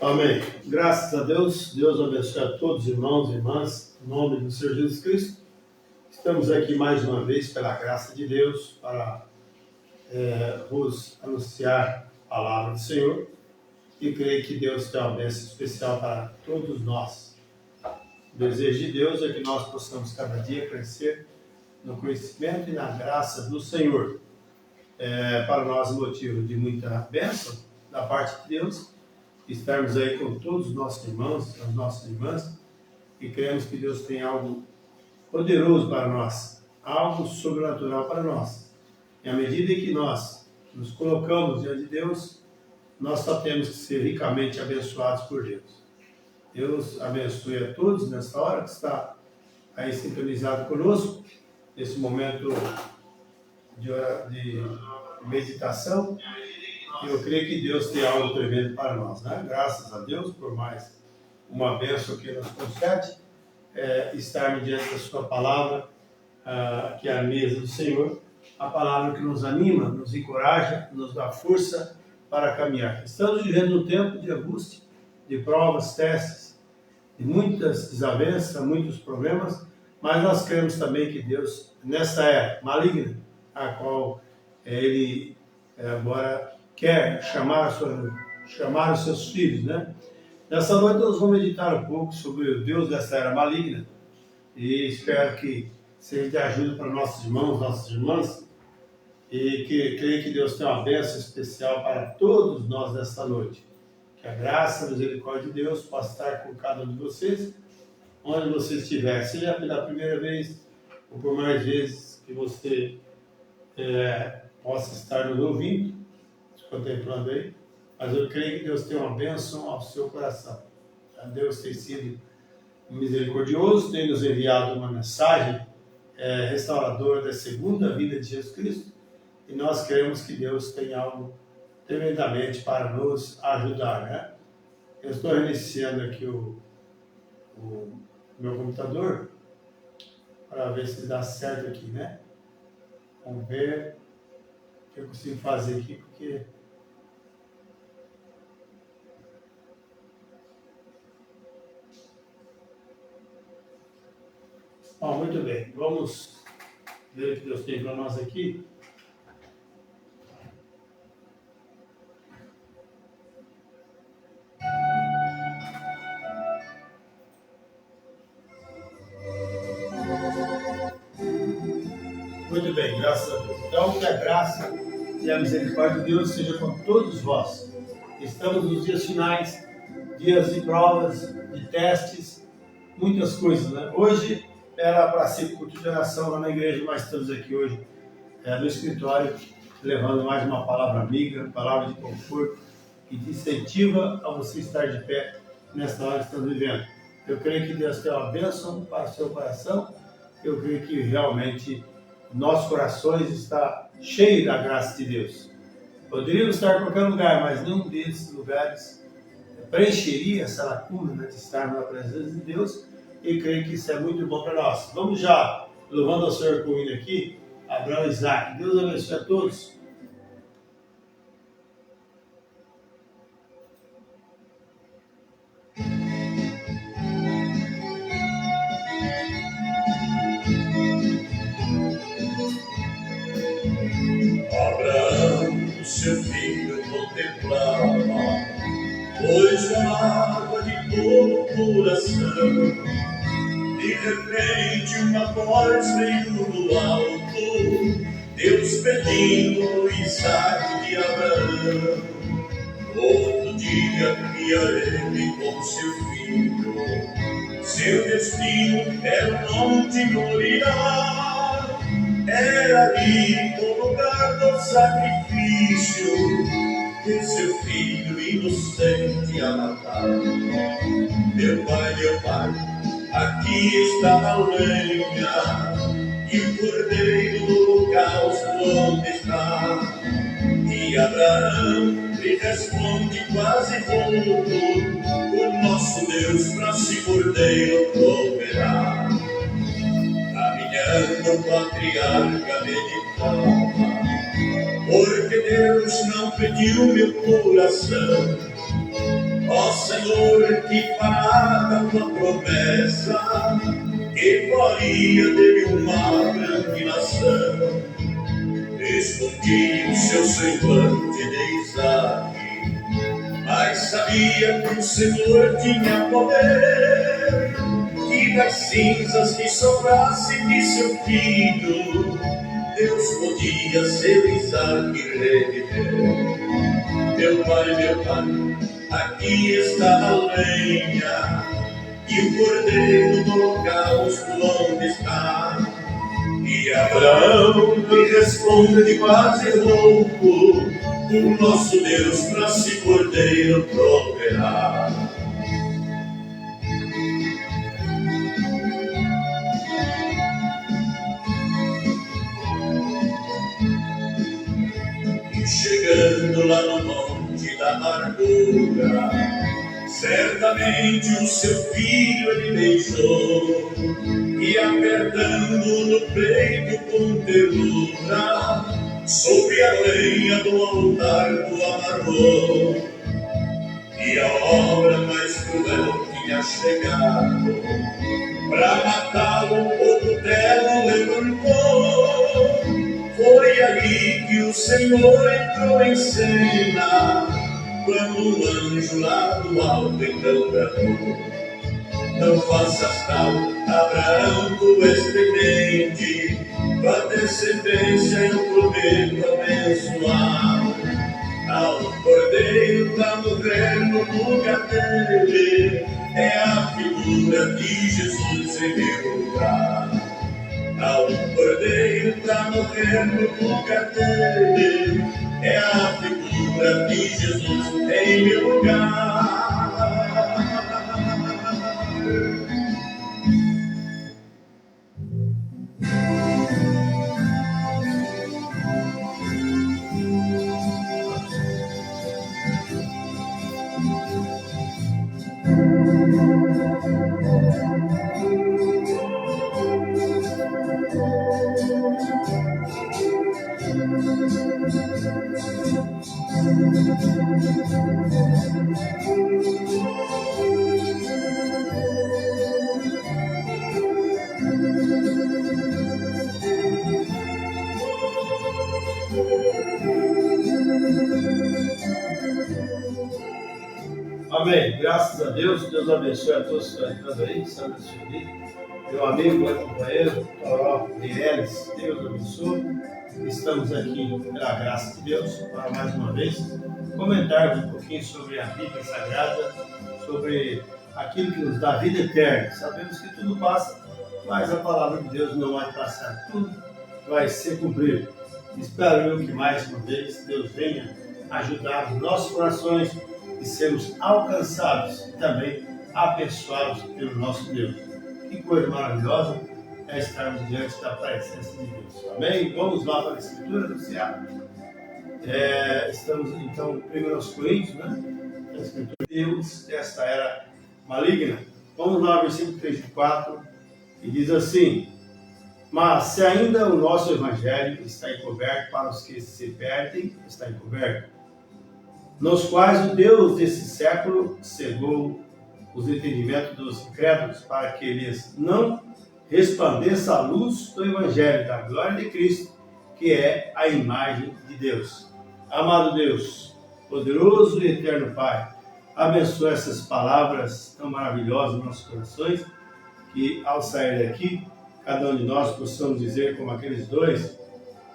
Amém. Graças a Deus. Deus abençoe a todos, irmãos e irmãs, em nome do Senhor Jesus Cristo. Estamos aqui mais uma vez, pela graça de Deus, para vos anunciar a palavra do Senhor e creio que Deus tem uma bênção especial para todos nós. O desejo de Deus é que nós possamos cada dia crescer no conhecimento e na graça do Senhor. Para nós, motivo de muita bênção da parte de Deus, estarmos aí com todos os nossos irmãos, as nossas irmãs, e cremos que Deus tem algo poderoso para nós, algo sobrenatural para nós. E à medida em que nós nos colocamos diante de Deus, nós só temos que ser ricamente abençoados por Deus. Deus abençoe a todos nessa hora que está aí sintonizado conosco, nesse momento de meditação. Eu creio que Deus tem algo tremendo para nós, né? Graças a Deus por mais uma bênção que nos concede, estar diante da sua palavra, que é a mesa do Senhor, a palavra que nos anima, nos encoraja, nos dá força para caminhar. Estamos vivendo um tempo de angústia, de provas, testes, de muitas desavenças, muitos problemas, mas nós cremos também que Deus, nessa era maligna, a qual Ele agora quer chamar os seus filhos, né? Nessa noite nós vamos meditar um pouco sobre o Deus dessa era maligna e espero que seja de ajuda para nossos irmãos, nossas irmãs, e que creio que Deus tem uma bênção especial para todos nós nesta noite. Que a graça e a misericórdia de Deus possa estar com cada um de vocês, onde você estiver, seja pela primeira vez ou por mais vezes que você possa estar nos ouvindo, contemplando aí, mas eu creio que Deus tem uma bênção ao seu coração. Deus tem sido misericordioso, tem nos enviado uma mensagem restauradora da segunda vida de Jesus Cristo, e nós cremos que Deus tem algo tremendamente para nos ajudar, né? Eu estou reiniciando aqui o meu computador para ver se dá certo aqui, né? Vamos ver o que eu consigo fazer aqui, porque muito bem, vamos ver o que Deus tem para nós aqui. Muito bem, graças a Deus. Então, que a graça e a misericórdia de Deus seja com todos vós. Estamos nos dias finais, dias de provas, de testes, muitas coisas, né? Hoje era para ser culto de oração lá na igreja, mas estamos aqui hoje no escritório, levando mais uma palavra amiga, palavra de conforto, que te incentiva a você estar de pé nesta hora que estamos vivendo. Eu creio que Deus tem uma bênção para o seu coração. Eu creio que realmente nossos corações está cheio da graça de Deus. Poderíamos estar em qualquer lugar, mas nenhum desses lugares preencheria essa lacuna, né, de estar na presença de Deus, e creio que isso é muito bom para nós. Vamos já, louvando ao Senhor com o hino aqui, Abraão e Isaac. Deus abençoe a todos. Abraão, seu filho, contemplava, pois amava de todo o coração. De repente uma voz veio do alto, Deus pedindo Isaac de Abraão. Outro dia via ele com seu filho, seu destino era o monte Moriá. Era ali o lugar do sacrifício, que seu filho inocente a matar. Meu pai, aqui está a lenha, e o cordeiro do holocausto onde está? E Abraão lhe responde quase rouco, o nosso Deus para si cordeiro proverá. Caminhando o patriarca meditava, porque Deus não pediu meu coração, Ó Senhor, que fará da tua promessa, que faria dele uma grande nação. Escondi o seu semblante de Isaac, mas sabia que o Senhor tinha poder, que das cinzas que sobrasse de seu filho, Deus podia ser Isaac reviver. Meu pai, aqui está a lenha, e o cordeiro do holocausto onde está? E Abraão me responde quase louco: o nosso Deus para si cordeiro proverá. E chegando lá no monte da amargura, certamente o seu filho ele beijou, e apertando no peito com ternura, sobre a lenha do altar o amarrou. E a obra mais cruel tinha chegado, pra matá-lo o cutelo levantou. Foi ali que o Senhor entrou em cena, quando o anjo lá do alto então bradou: não faças tal, Abraão, tu és temente, tua descendência eu prometo abençoar. Ao cordeiro pra morrer no lugar dele, é a figura de Jesus em meu lugar. Ao cordeiro pra morrer no lugar dele, é a figura de Jesus em meu lugar. Amém. Graças a Deus. Deus abençoe a todos que estão entrando aí. Sabe meu amigo, meu companheiro, Toró Mireles. Deus abençoe. Estamos aqui, pela graça de Deus, para mais uma vez comentarmos um pouquinho sobre a Bíblia Sagrada, sobre aquilo que nos dá vida eterna. Sabemos que tudo passa, mas a palavra de Deus não vai passar. Tudo vai ser cumprido. Espero eu que mais uma vez Deus venha ajudar os nossos corações e sermos alcançados e também abençoados pelo nosso Deus. Que coisa maravilhosa é estarmos diante da presença de Deus. Amém? Vamos lá para a Escritura do Ceará. Estamos então em 1 Coríntios, né? A Escritura de Deus desta era maligna. Vamos lá, versículo 3 e 4, e diz assim: mas se ainda o nosso Evangelho está encoberto para os que se perdem, está encoberto, nos quais o Deus desse século cegou os entendimentos dos incrédulos, para que eles não resplandeça a luz do Evangelho da glória de Cristo, que é a imagem de Deus. Amado Deus, poderoso e eterno Pai, abençoe essas palavras tão maravilhosas nos nossos corações, que ao sair daqui, cada um de nós possamos dizer como aqueles dois,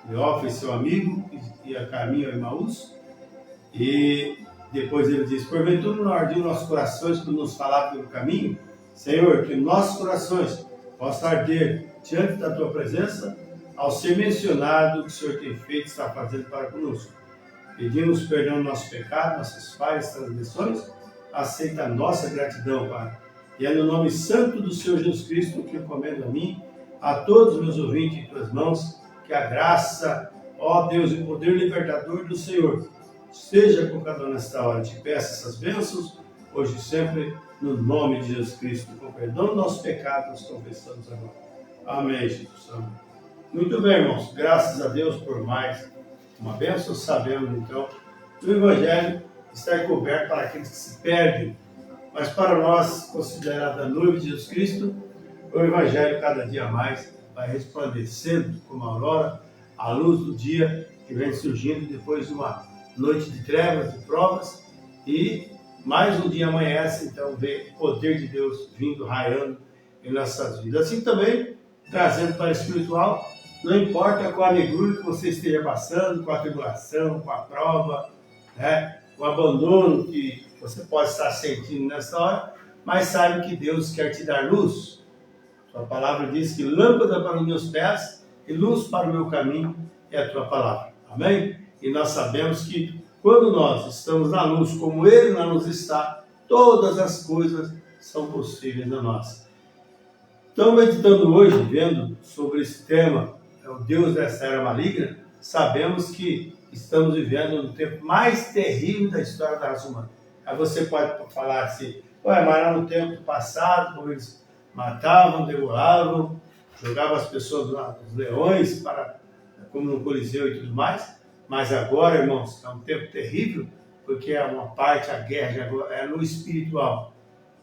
Leófilo, seu amigo, e a caminho a Emaús, e depois ele diz: porventura não ardiam nossos corações por nos falar pelo caminho? Senhor, que nossos corações possam arder diante da tua presença, ao ser mencionado o que o Senhor tem feito e está fazendo para conosco. Pedimos perdão do nosso pecado, nossas falhas, transgressões, aceita a nossa gratidão, Pai. E é no nome santo do Senhor Jesus Cristo que eu recomendo a mim, a todos os meus ouvintes em tuas mãos, que a graça, ó Deus, e o poder libertador do Senhor esteja com cada um nesta hora. Te peço essas bênçãos, hoje e sempre, no nome de Jesus Cristo. Com perdão do nosso pecado, nós confessamos agora. Amém, Jesus. Amém. Muito bem, irmãos. Graças a Deus por mais uma bênção. Sabemos, então, do Evangelho está encoberto para aqueles que se perdem. Mas para nós, considerada a noiva de Jesus Cristo, o Evangelho cada dia mais vai resplandecendo como a aurora, a luz do dia que vem surgindo depois de uma noite de trevas, de provas, e mais um dia amanhece, então vê o poder de Deus vindo, raiando em nossas vidas. Assim também, trazendo para o espiritual, não importa qual a negrura que você esteja passando, com a tribulação, com a prova, né, o abandono que você pode estar sentindo nessa hora, mas saiba que Deus quer te dar luz. Sua palavra diz que lâmpada para os meus pés e luz para o meu caminho é a tua palavra. Amém? E nós sabemos que quando nós estamos na luz, como Ele na luz está, todas as coisas são possíveis a nós. Então, meditando hoje, vendo sobre esse tema, é o Deus dessa era maligna, sabemos que estamos vivendo um tempo mais terrível da história da raça humana. Aí você pode falar assim, mas lá no tempo passado, como eles matavam, devoravam, jogavam as pessoas lá, os leões, como no Coliseu e tudo mais, mas agora, irmãos, é um tempo terrível, porque é uma parte, a guerra é no espiritual.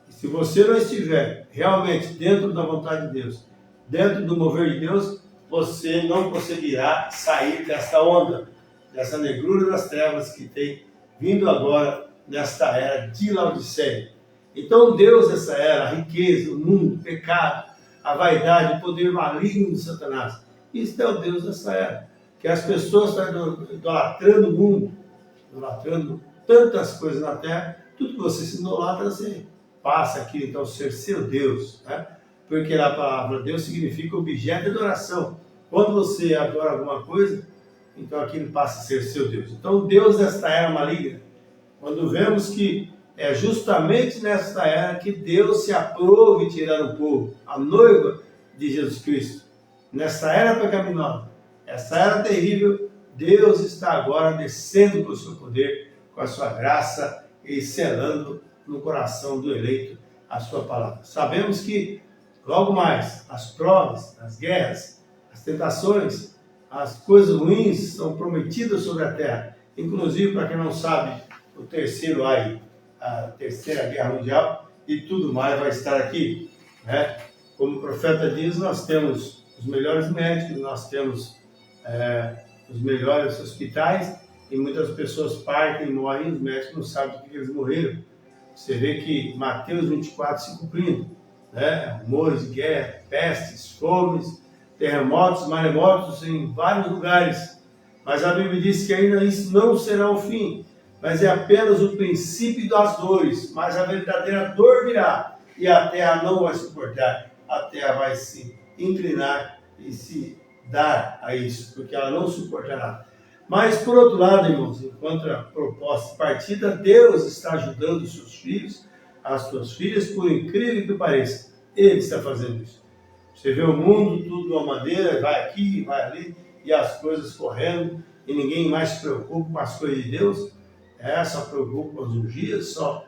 E se você não estiver realmente dentro da vontade de Deus, dentro do mover de Deus, você não conseguirá sair dessa onda, dessa negrura das trevas que tem vindo agora nesta era de Laodiceia. Então Deus dessa era, a riqueza, o mundo, o pecado, a vaidade, o poder maligno de Satanás. Isso é o Deus dessa era. Que as pessoas estão idolatrando o mundo, idolatrando tantas coisas na terra, tudo que você se idolatra, você passa aqui então a ser seu Deus, né? Porque a palavra Deus significa objeto de adoração. Quando você adora alguma coisa, então aquilo passa a ser seu Deus. Então Deus desta era maligna, quando vemos que é justamente nesta era que Deus se aprove em tirar o povo, a noiva de Jesus Cristo. Nesta era pecaminosa, essa era terrível, Deus está agora descendo com o seu poder, com a sua graça e selando no coração do eleito a sua palavra. Sabemos que logo mais as provas, as guerras, as tentações, as coisas ruins são prometidas sobre a terra. Inclusive, para quem não sabe, o terceiro aí, a terceira guerra mundial e tudo mais vai estar aqui, né? Como o profeta diz, nós temos os melhores médicos, nós temos os melhores hospitais e muitas pessoas partem e morrem, os médicos não sabem do que eles morreram. Você vê que Mateus 24 se cumprindo, né? Rumores de guerra, pestes, fomes, terremotos, maremotos em vários lugares. Mas a Bíblia diz que ainda isso não será o fim, mas é apenas o princípio das dores. Mas a verdadeira dor virá e a terra não vai suportar. A terra vai se inclinar e se dar a isso, porque ela não suportará. Mas, por outro lado, irmãos, enquanto a proposta partida, Deus está ajudando os seus filhos, as suas filhas, por incrível que pareça. Ele está fazendo isso. Você vê o mundo, tudo de uma maneira, vai aqui, vai ali, e as coisas correndo, e ninguém mais se preocupa com as coisas de Deus. Só preocupa com as urgias, só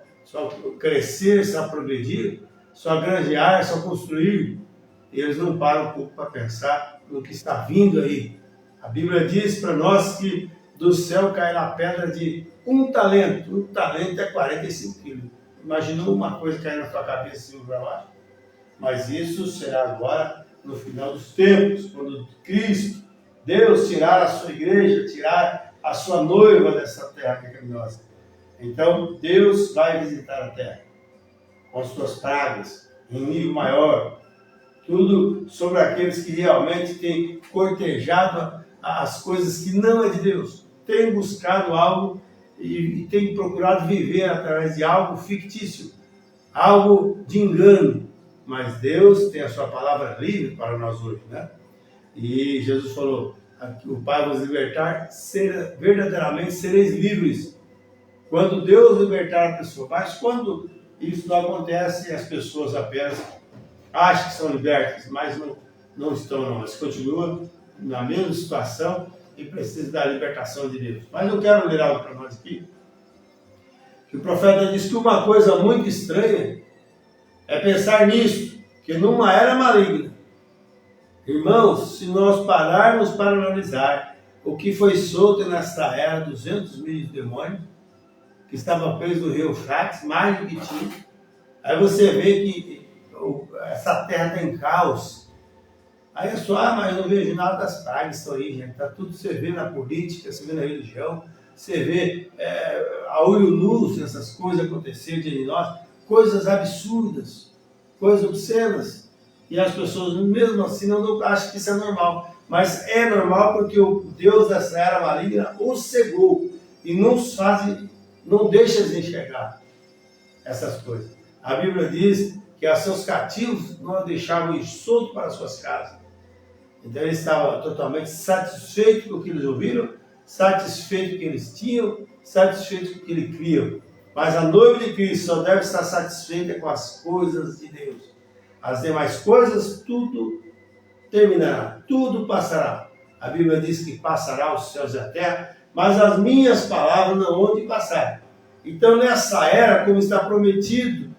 crescer, só progredir, só granjear, só construir. E eles não param um pouco para pensar no que está vindo aí. A Bíblia diz para nós que do céu cairá a pedra de um talento. Um talento é 45 quilos. Imaginou uma coisa cair na sua cabeça e para baixo? Mas isso será agora no final dos tempos, quando Cristo, Deus, tirar a sua igreja, tirar a sua noiva dessa terra pecaminosa. Então Deus vai visitar a terra com as suas pragas, em nível maior. Tudo sobre aqueles que realmente têm cortejado as coisas que não é de Deus. Têm buscado algo e têm procurado viver através de algo fictício, algo de engano. Mas Deus tem a sua palavra livre para nós hoje, né? E Jesus falou, o Pai vai vos libertar, verdadeiramente sereis livres. Quando Deus libertar a pessoa. Mas quando isso não acontece, as pessoas apenas acham que são libertas, mas não estão, não. Elas continuam na mesma situação e precisam da libertação de Deus. Mas eu quero ler algo para nós aqui. Que o profeta diz que uma coisa muito estranha é pensar nisso, que numa era maligna. Irmãos, se nós pararmos para analisar o que foi solto nesta era, 200 mil demônios, que estava preso no rio Eufrates, mais do que tinha. Aí você vê que essa terra tem caos. Aí é só, mas eu não vejo nada das pragas que estão aí, gente. Tá tudo, você vê na política, você vê na religião, você vê a olho nu essas coisas acontecendo de nós, coisas absurdas, coisas obscenas. E as pessoas, mesmo assim, não acham que isso é normal. Mas é normal porque o Deus dessa era maligna os cegou e não deixa eles enxergar essas coisas. A Bíblia diz que a seus cativos não deixavam ir solto para suas casas. Então eles estavam totalmente satisfeitos com o que eles ouviram, satisfeitos com o que eles tinham, satisfeitos com o que eles criam. Mas a noiva de Cristo só deve estar satisfeita com as coisas de Deus. As demais coisas, tudo terminará, tudo passará. A Bíblia diz que passará os céus e a terra, mas as minhas palavras não hão de passar. Então nessa era, como está prometido,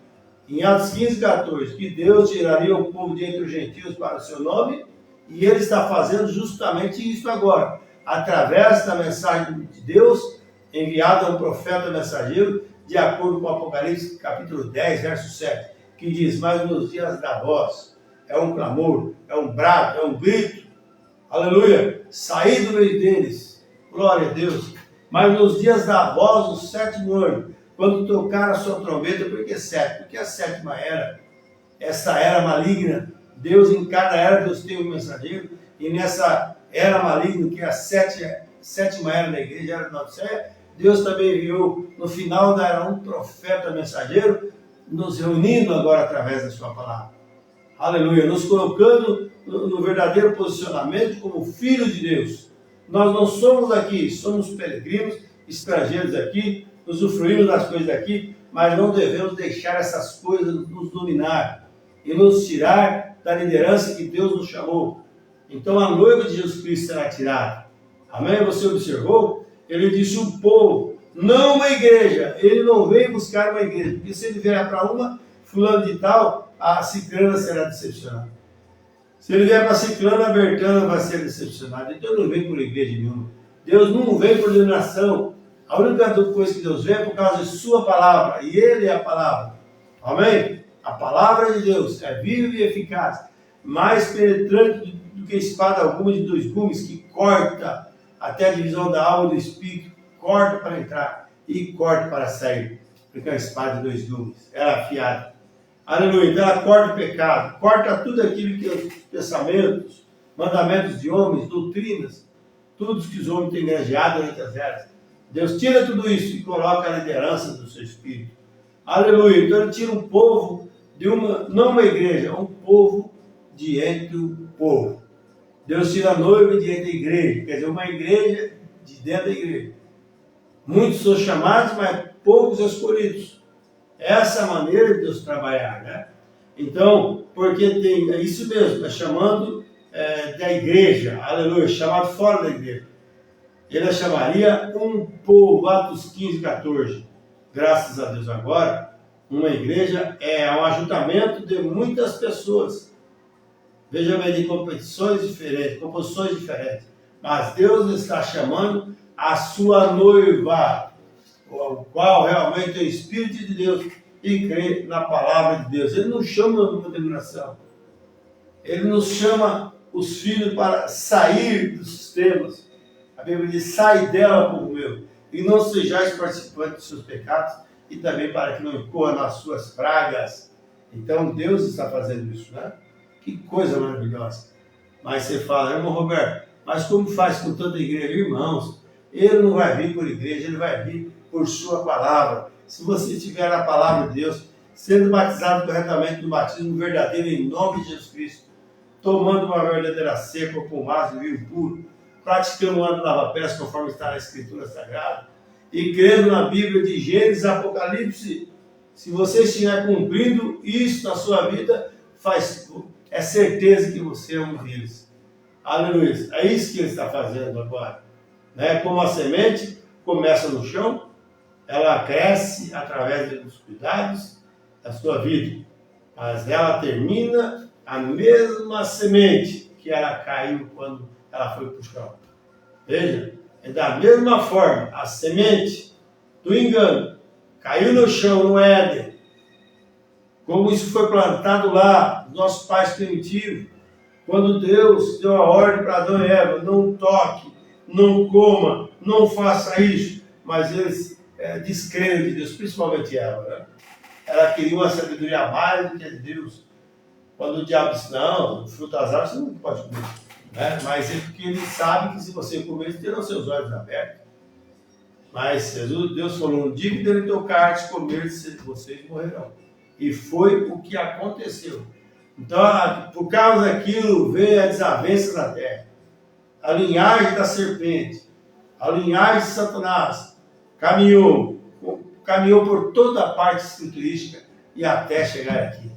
em Atos 15, 14, que Deus tiraria o povo de entre os gentios para o seu nome, e Ele está fazendo justamente isso agora, através da mensagem de Deus, enviada a um profeta mensageiro, de acordo com o Apocalipse, capítulo 10, verso 7, que diz, mas nos dias da voz, é um clamor, é um brado, é um grito, aleluia, saí do meio deles, glória a Deus, mas nos dias da voz, no sétimo ano, quando tocar a sua trombeta, porque a sétima era, essa era maligna, Deus em cada era, Deus tem um mensageiro, e nessa era maligna, que é a sétima era da igreja, era da Odisseia, Deus também enviou no final da era um profeta mensageiro, nos reunindo agora através da sua palavra. Aleluia, nos colocando no verdadeiro posicionamento como filhos de Deus. Nós não somos aqui, somos peregrinos, estrangeiros aqui, usufruímos das coisas daqui, mas não devemos deixar essas coisas nos dominar e nos tirar da liderança que Deus nos chamou. Então a noiva de Jesus Cristo será tirada. Amém? Você observou? Ele disse um povo, não uma igreja. Ele não veio buscar uma igreja, porque se ele vier para uma, fulano de tal, a ciclana será decepcionada. Se ele vier para ciclana, a Bertana vai ser decepcionada. Então ele não vem por igreja nenhuma. Deus não vem por denominação. A única coisa que Deus vê é por causa de sua palavra, e Ele é a palavra. Amém? A palavra de Deus é viva e eficaz, mais penetrante do que espada alguma de dois gumes, que corta até a divisão da alma e do espírito, corta para entrar e corta para sair, porque é uma espada de dois gumes, ela é afiada. Aleluia, então ela corta o pecado, corta tudo aquilo que os pensamentos, mandamentos de homens, doutrinas, tudo que os homens têm granjeado entre as eras. Deus tira tudo isso e coloca a liderança do seu espírito. Aleluia, então ele tira um povo de não uma igreja, um povo de entre o povo. Deus tira a noiva de entre a igreja, quer dizer, uma igreja de dentro da igreja. Muitos são chamados, mas poucos escolhidos. Essa é a maneira de Deus trabalhar, né? Então, porque é isso mesmo, está chamando da igreja, aleluia, chamado fora da igreja. Ele a chamaria um povo, Atos 15, 14. Graças a Deus agora, uma igreja é um ajuntamento de muitas pessoas. Veja bem, de composições diferentes. Mas Deus está chamando a sua noiva, o qual realmente é o Espírito de Deus e crê na palavra de Deus. Ele não chama uma denominação. Ele nos chama os filhos para sair dos sistemas. A Bíblia diz, sai dela, povo meu, e não sejais participantes dos seus pecados, e também para que não incorra nas suas pragas. Então Deus está fazendo isso, né? Que coisa maravilhosa. Mas você fala, irmão Roberto, mas como faz com tanta igreja? Irmãos, ele não vai vir por igreja, ele vai vir por sua palavra. Se você tiver a palavra de Deus, sendo batizado corretamente no batismo verdadeiro em nome de Jesus Cristo, tomando uma verdadeira seca com vaso vinho puro, praticando o ano lava-pés conforme está na Escritura Sagrada, e crendo na Bíblia de Gênesis e Apocalipse, se você estiver cumprindo isso na sua vida, é certeza que você é um deles. Aleluia. É isso que ele está fazendo agora. Né? Como a semente começa no chão, ela cresce através dos cuidados da sua vida, mas ela termina a mesma semente que ela caiu quando ela foi para o chão. Veja, é da mesma forma, a semente do engano caiu no chão, no Éden, como isso foi plantado lá, nossos pais primitivos, quando Deus deu a ordem para Adão e Eva, não toque, não coma, não faça isso, mas eles descreram de Deus, principalmente Eva, né? Ela queria uma sabedoria mais do que a de Deus. Quando o diabo disse, não, fruto das árvores você não pode comer, né? Mas é porque ele sabe que se você comer, você terá os seus olhos abertos. Mas Deus falou, no dia que dele tocar, de comer, vocês morrerão. E foi o que aconteceu. Então, por causa daquilo, veio a desavença da terra. A linhagem da serpente, a linhagem de Satanás, caminhou por toda a parte escriturística e até chegar aqui.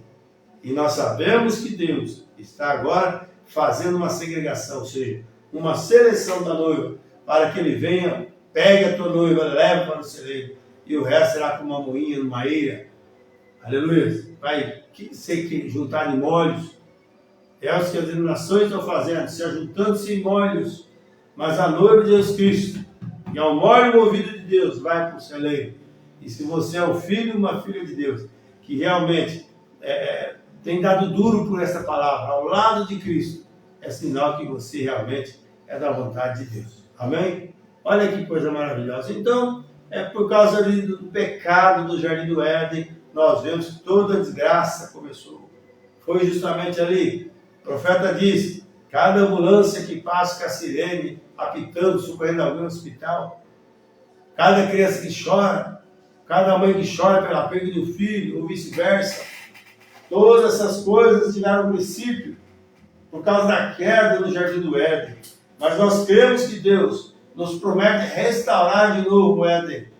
E nós sabemos que Deus está agora fazendo uma segregação, ou seja, uma seleção da noiva, para que ele venha, pegue a tua noiva, leve para o celeiro, e o resto será como uma moinha numa eira. Aleluia. Vai ser que juntar em molhos. É o que as denominações estão fazendo, se ajuntando-se em molhos. Mas a noiva de Jesus Cristo, que é o molho movido de Deus, vai para o celeiro. E se você é um filho, uma filha de Deus, que realmente tem dado duro por essa palavra, ao lado de Cristo, é sinal que você realmente é da vontade de Deus. Amém? Olha que coisa maravilhosa. Então, é por causa do pecado do Jardim do Éden, nós vemos que toda a desgraça começou. Foi justamente ali. O profeta diz, cada ambulância que passa com a sirene, apitando, socorrendo alguém no hospital, cada criança que chora, cada mãe que chora pela perda de um filho, ou vice-versa, todas essas coisas tiveram um princípio por causa da queda do Jardim do Éden. Mas nós cremos que Deus nos promete restaurar de novo o Éden.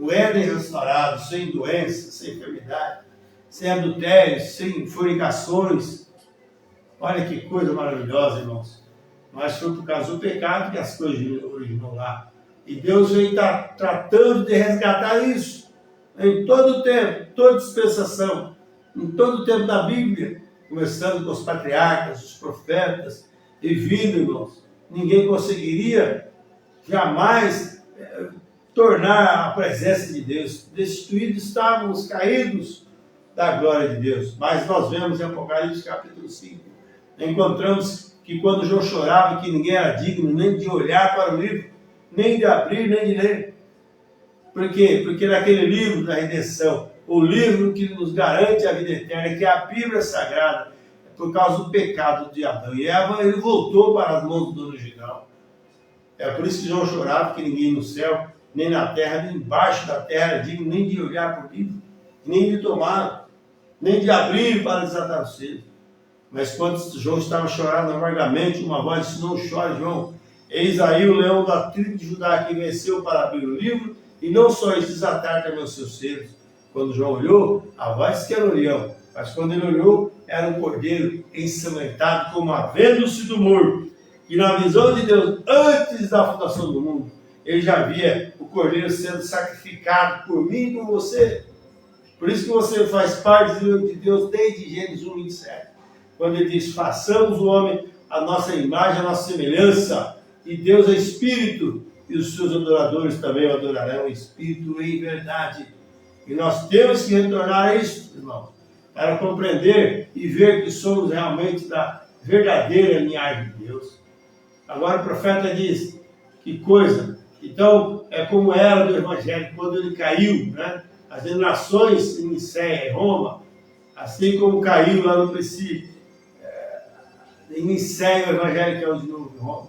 O Éden restaurado, sem doença, sem enfermidade, sem adultério, sem fornicações. Olha que coisa maravilhosa, irmãos. Mas foi por causa do pecado que as coisas originou lá. E Deus vem estar tratando de resgatar isso. Em todo o tempo, toda dispensação, em todo o tempo da Bíblia, começando com os patriarcas, os profetas, e vindo, irmãos. Ninguém conseguiria jamais tornar a presença de Deus. Destituídos estávamos, caídos da glória de Deus. Mas nós vemos em Apocalipse capítulo 5, encontramos que quando João chorava, que ninguém era digno nem de olhar para o livro, nem de abrir, nem de ler. Por quê? Porque naquele livro da redenção, o livro que nos garante a vida eterna, que é a Bíblia Sagrada, por causa do pecado de Adão e Eva, ele voltou para as mãos do original. É por isso que João chorava, que ninguém no céu, nem na terra, nem embaixo da terra era digno nem de olhar para o livro, nem de tomar, nem de abrir para desatar o selo. Mas quando João estava chorando amargamente, uma voz disse, não chore, João. Eis aí o leão da tribo de Judá que venceu para abrir o livro, e não só isso, desatar também os seus selos. Quando João olhou, a voz disse que era o leão, mas quando ele olhou, era um cordeiro ensanguentado, como havendo sido morto. E na visão de Deus, antes da fundação do mundo, ele já via o cordeiro sendo sacrificado por mim e por você. Por isso que você faz parte de Deus desde Gênesis 1:27. Quando ele diz, façamos o homem a nossa imagem, a nossa semelhança. E Deus é Espírito, e os seus adoradores também o adorarão em Espírito e em verdade. E nós temos que retornar a isso, irmãos, para compreender e ver que somos realmente da verdadeira linhagem de Deus. Agora o profeta diz, que coisa. Então, é como era do Evangelho, quando ele caiu, né? As denominações em Nicéia, em Roma, assim como caiu lá no princípio, em Nicéia o Evangelho caiu de novo em Roma.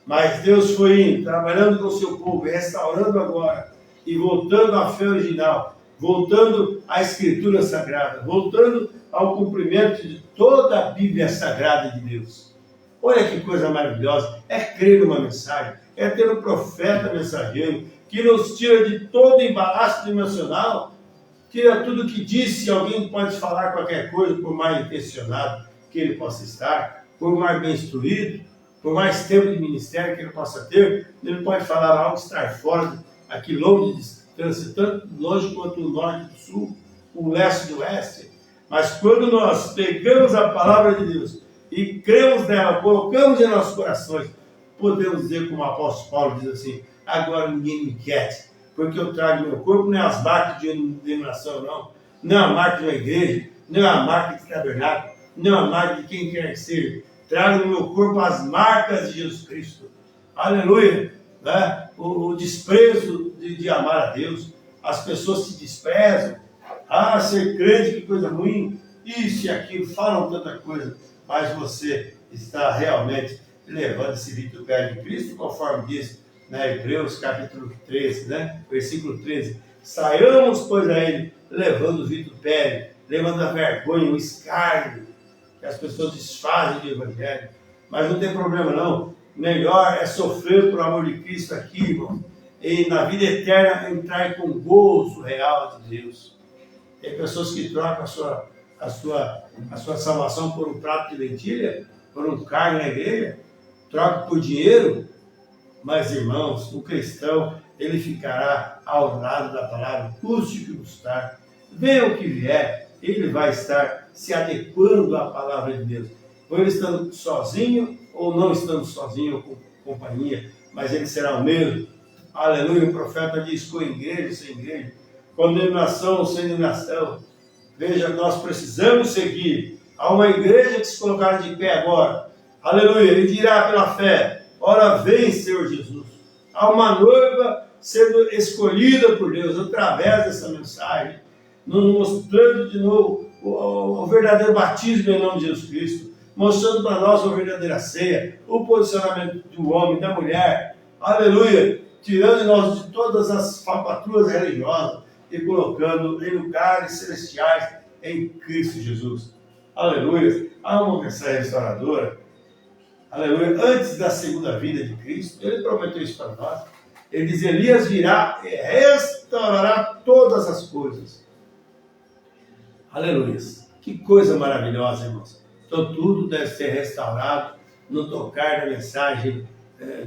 Mas Deus foi indo, trabalhando com o seu povo, restaurando agora, e voltando à fé original, voltando à Escritura Sagrada, voltando ao cumprimento de toda a Bíblia Sagrada de Deus. Olha que coisa maravilhosa, é crer numa mensagem, é ter um profeta mensageiro, que nos tira de todo embaraço dimensional, tira tudo que disse, alguém pode falar qualquer coisa, por mais intencionado que ele possa estar, por mais bem instruído, por mais tempo de ministério que ele possa ter, ele pode falar algo, estar fora, aqui longe de distância, tanto longe quanto o norte do sul, o leste do oeste. Mas quando nós pegamos a palavra de Deus e cremos nela, colocamos em nossos corações, podemos dizer como o apóstolo Paulo diz assim, agora ninguém me quer, porque eu trago no meu corpo, não é as marcas de uma denominação, não é a marca de uma igreja, não é a marca de tabernáculo, não é a marca de quem quer que seja. Trago no meu corpo as marcas de Jesus Cristo. Aleluia! Né? O desprezo de amar a Deus. As pessoas se desprezam. Ah, ser crente, que coisa ruim. Isso e aquilo, falam tanta coisa. Mas você está realmente levando esse vitupério de Cristo, conforme diz, né, Hebreus capítulo 13, né, versículo 13. Saiamos, pois, a ele, levando o vitupério, levando a vergonha, o escárnio, que as pessoas desfazem do Evangelho. Mas não tem problema não. Melhor é sofrer por amor de Cristo aqui, irmão, e na vida eterna entrar com gozo real de Deus. Tem pessoas que trocam a sua salvação por um prato de lentilha, por um cargo na igreja, trocam por dinheiro. Mas, irmãos, o cristão, ele ficará ao lado da palavra, custe o que custar, venha o que vier, ele vai estar se adequando à palavra de Deus. Ou ele estando sozinho, ou não estando sozinho, ou com companhia, mas ele será o mesmo. Aleluia, o profeta diz, com igreja, sem igreja, com denominação ou sem denominação. Veja, nós precisamos seguir. Há uma igreja que se colocará de pé agora. Aleluia, ele dirá pela fé, ora vem, Senhor Jesus. Há uma noiva sendo escolhida por Deus através dessa mensagem, nos mostrando de novo o verdadeiro batismo em nome de Jesus Cristo, mostrando para nós a verdadeira ceia, o posicionamento do homem, da mulher, aleluia, tirando nós de todas as falcatruas religiosas e colocando em lugares celestiais em Cristo Jesus. Aleluia. Há uma mensagem restauradora. Aleluia. Antes da segunda vinda de Cristo, ele prometeu isso para nós. Ele diz, Elias virá e restaurará todas as coisas. Aleluia. Que coisa maravilhosa, irmãos. Então tudo deve ser restaurado no tocar da mensagem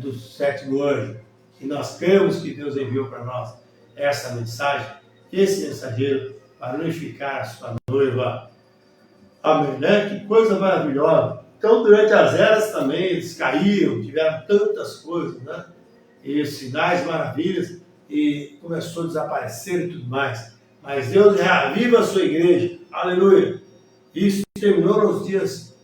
do sétimo anjo. E nós cremos que Deus enviou para nós essa mensagem, esse mensageiro, para unificar a sua noiva. Amém, né? Que coisa maravilhosa. Então, durante as eras também, eles caíram, tiveram tantas coisas, né? E sinais, maravilhas, e começou a desaparecer e tudo mais. Mas Deus reaviva a sua igreja. Aleluia. Isso terminou nos dias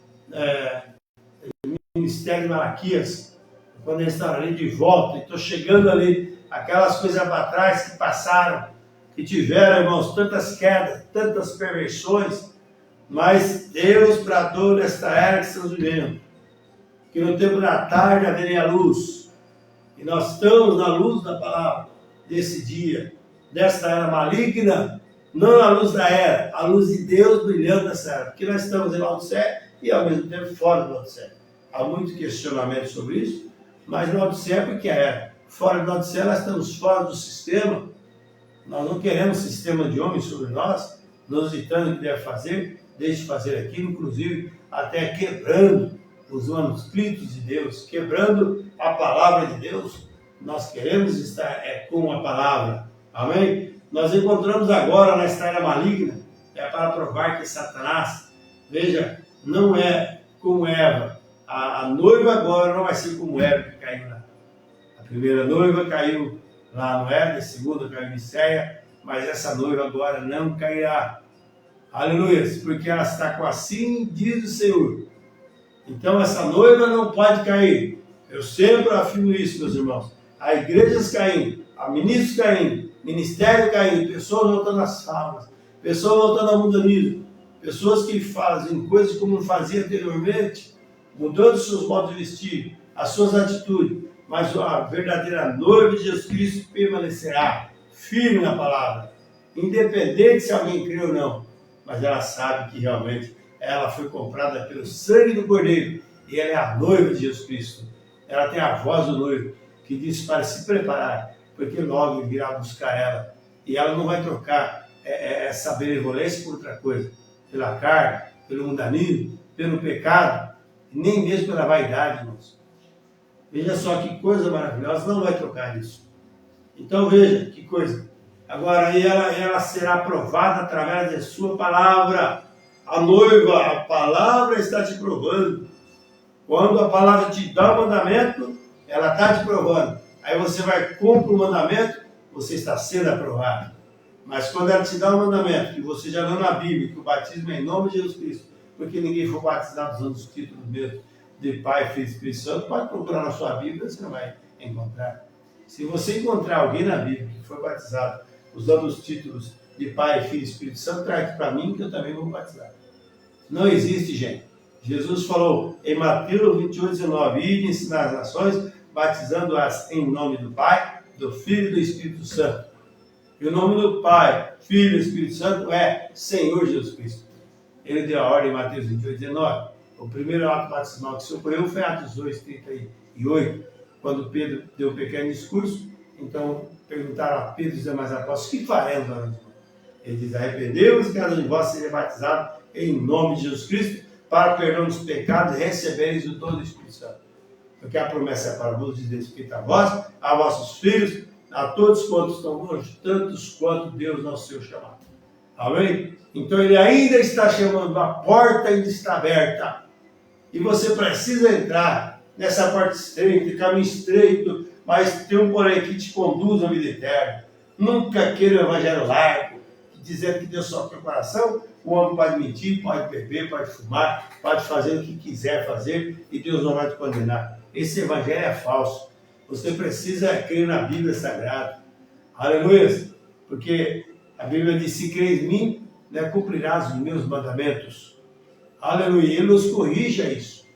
do ministério de Malaquias, quando eles estavam ali de volta, e estou chegando ali, aquelas coisas para trás que passaram, que tiveram, irmãos, tantas quedas, tantas perversões, mas Deus bradou nesta era que estamos vivendo, que no tempo da tarde haveria luz, e nós estamos na luz da palavra, desse dia, desta era maligna, não a luz da era, a luz de Deus brilhando nessa era, porque nós estamos em Laodiceia e ao mesmo tempo fora de Laodiceia. Há muito questionamento sobre isso, mas Laodiceia porque era. Fora de Laodiceia nós estamos fora do sistema, nós não queremos sistema de homem sobre nós, nos ditando o que deve fazer, deixe de fazer aquilo, inclusive até quebrando os manuscritos de Deus, quebrando a palavra de Deus. Nós queremos estar com a palavra, amém? Nós encontramos agora na estrada maligna, para provar que Satanás, veja, não é como Eva. A noiva agora não vai ser como Eva que caiu lá. A primeira noiva caiu lá no Éden, a segunda caiu em Seia, mas essa noiva agora não cairá. Aleluia, porque ela está com assim diz o Senhor. Então essa noiva não pode cair. Eu sempre afirmo isso, meus irmãos. Há igrejas caindo, há ministros caindo, ministério caindo, pessoas voltando às falas, pessoas voltando ao mundanismo, pessoas que fazem coisas como não faziam anteriormente, mudando seus modos de vestir, as suas atitudes, mas a verdadeira noiva de Jesus Cristo permanecerá firme na palavra, independente se alguém crê ou não, mas ela sabe que realmente ela foi comprada pelo sangue do Cordeiro e ela é a noiva de Jesus Cristo. Ela tem a voz do noivo que diz para se preparar, porque logo ele virá buscar ela e ela não vai trocar essa benevolência por outra coisa, pela carne, pelo mundanismo, pelo pecado, nem mesmo pela vaidade, irmãos. Veja só que coisa maravilhosa, não vai trocar isso. Então veja que coisa. Agora ela será aprovada através da sua palavra. A noiva, a palavra está te provando. Quando a palavra te dá o mandamento, ela está te provando. Aí você vai cumprir o mandamento você está sendo aprovado. Mas quando ela te dá um mandamento, que você já leu na Bíblia, que o batismo é em nome de Jesus Cristo, porque ninguém foi batizado usando os títulos mesmo de Pai, Filho e Espírito Santo, pode procurar na sua Bíblia, você não vai encontrar. Se você encontrar alguém na Bíblia que foi batizado usando os títulos de Pai, Filho e Espírito Santo, traz para mim que eu também vou batizar. Não existe, gente. Jesus falou em Mateus 28:19, ide ensinar as nações, batizando-as em nome do Pai, do Filho e do Espírito Santo. E o nome do Pai, Filho e Espírito Santo é Senhor Jesus Cristo. Ele deu a ordem em Mateus 28:19. O primeiro ato batismal que se ocorreu foi Atos 2:38, quando Pedro deu um pequeno discurso. Então perguntaram a Pedro e os demais apóstolos, que faremos, varões? Ele diz, arrependeu-vos e cada um de vós seja batizado em nome de Jesus Cristo, para perdão dos pecados e recebereis o dom do Espírito Santo. Porque a promessa é para vos diz respeito a vós, a vossos filhos, a todos quantos estão longe, tantos quanto Deus nosso Senhor chamar. Amém? Então ele ainda está chamando, a porta ainda está aberta. E você precisa entrar nessa porta estreita, caminho estreito, mas tem um porém que te conduz à vida eterna. Nunca queira o evangelho largo, dizendo que Deus só quer o coração. O homem pode mentir, pode beber, pode fumar, pode fazer o que quiser fazer e Deus não vai te condenar. Esse evangelho é falso. Você precisa crer na Bíblia Sagrada. Aleluia! Porque a Bíblia diz, se crês em mim, cumprirás os meus mandamentos. Aleluia! Ele nos corrige a isso.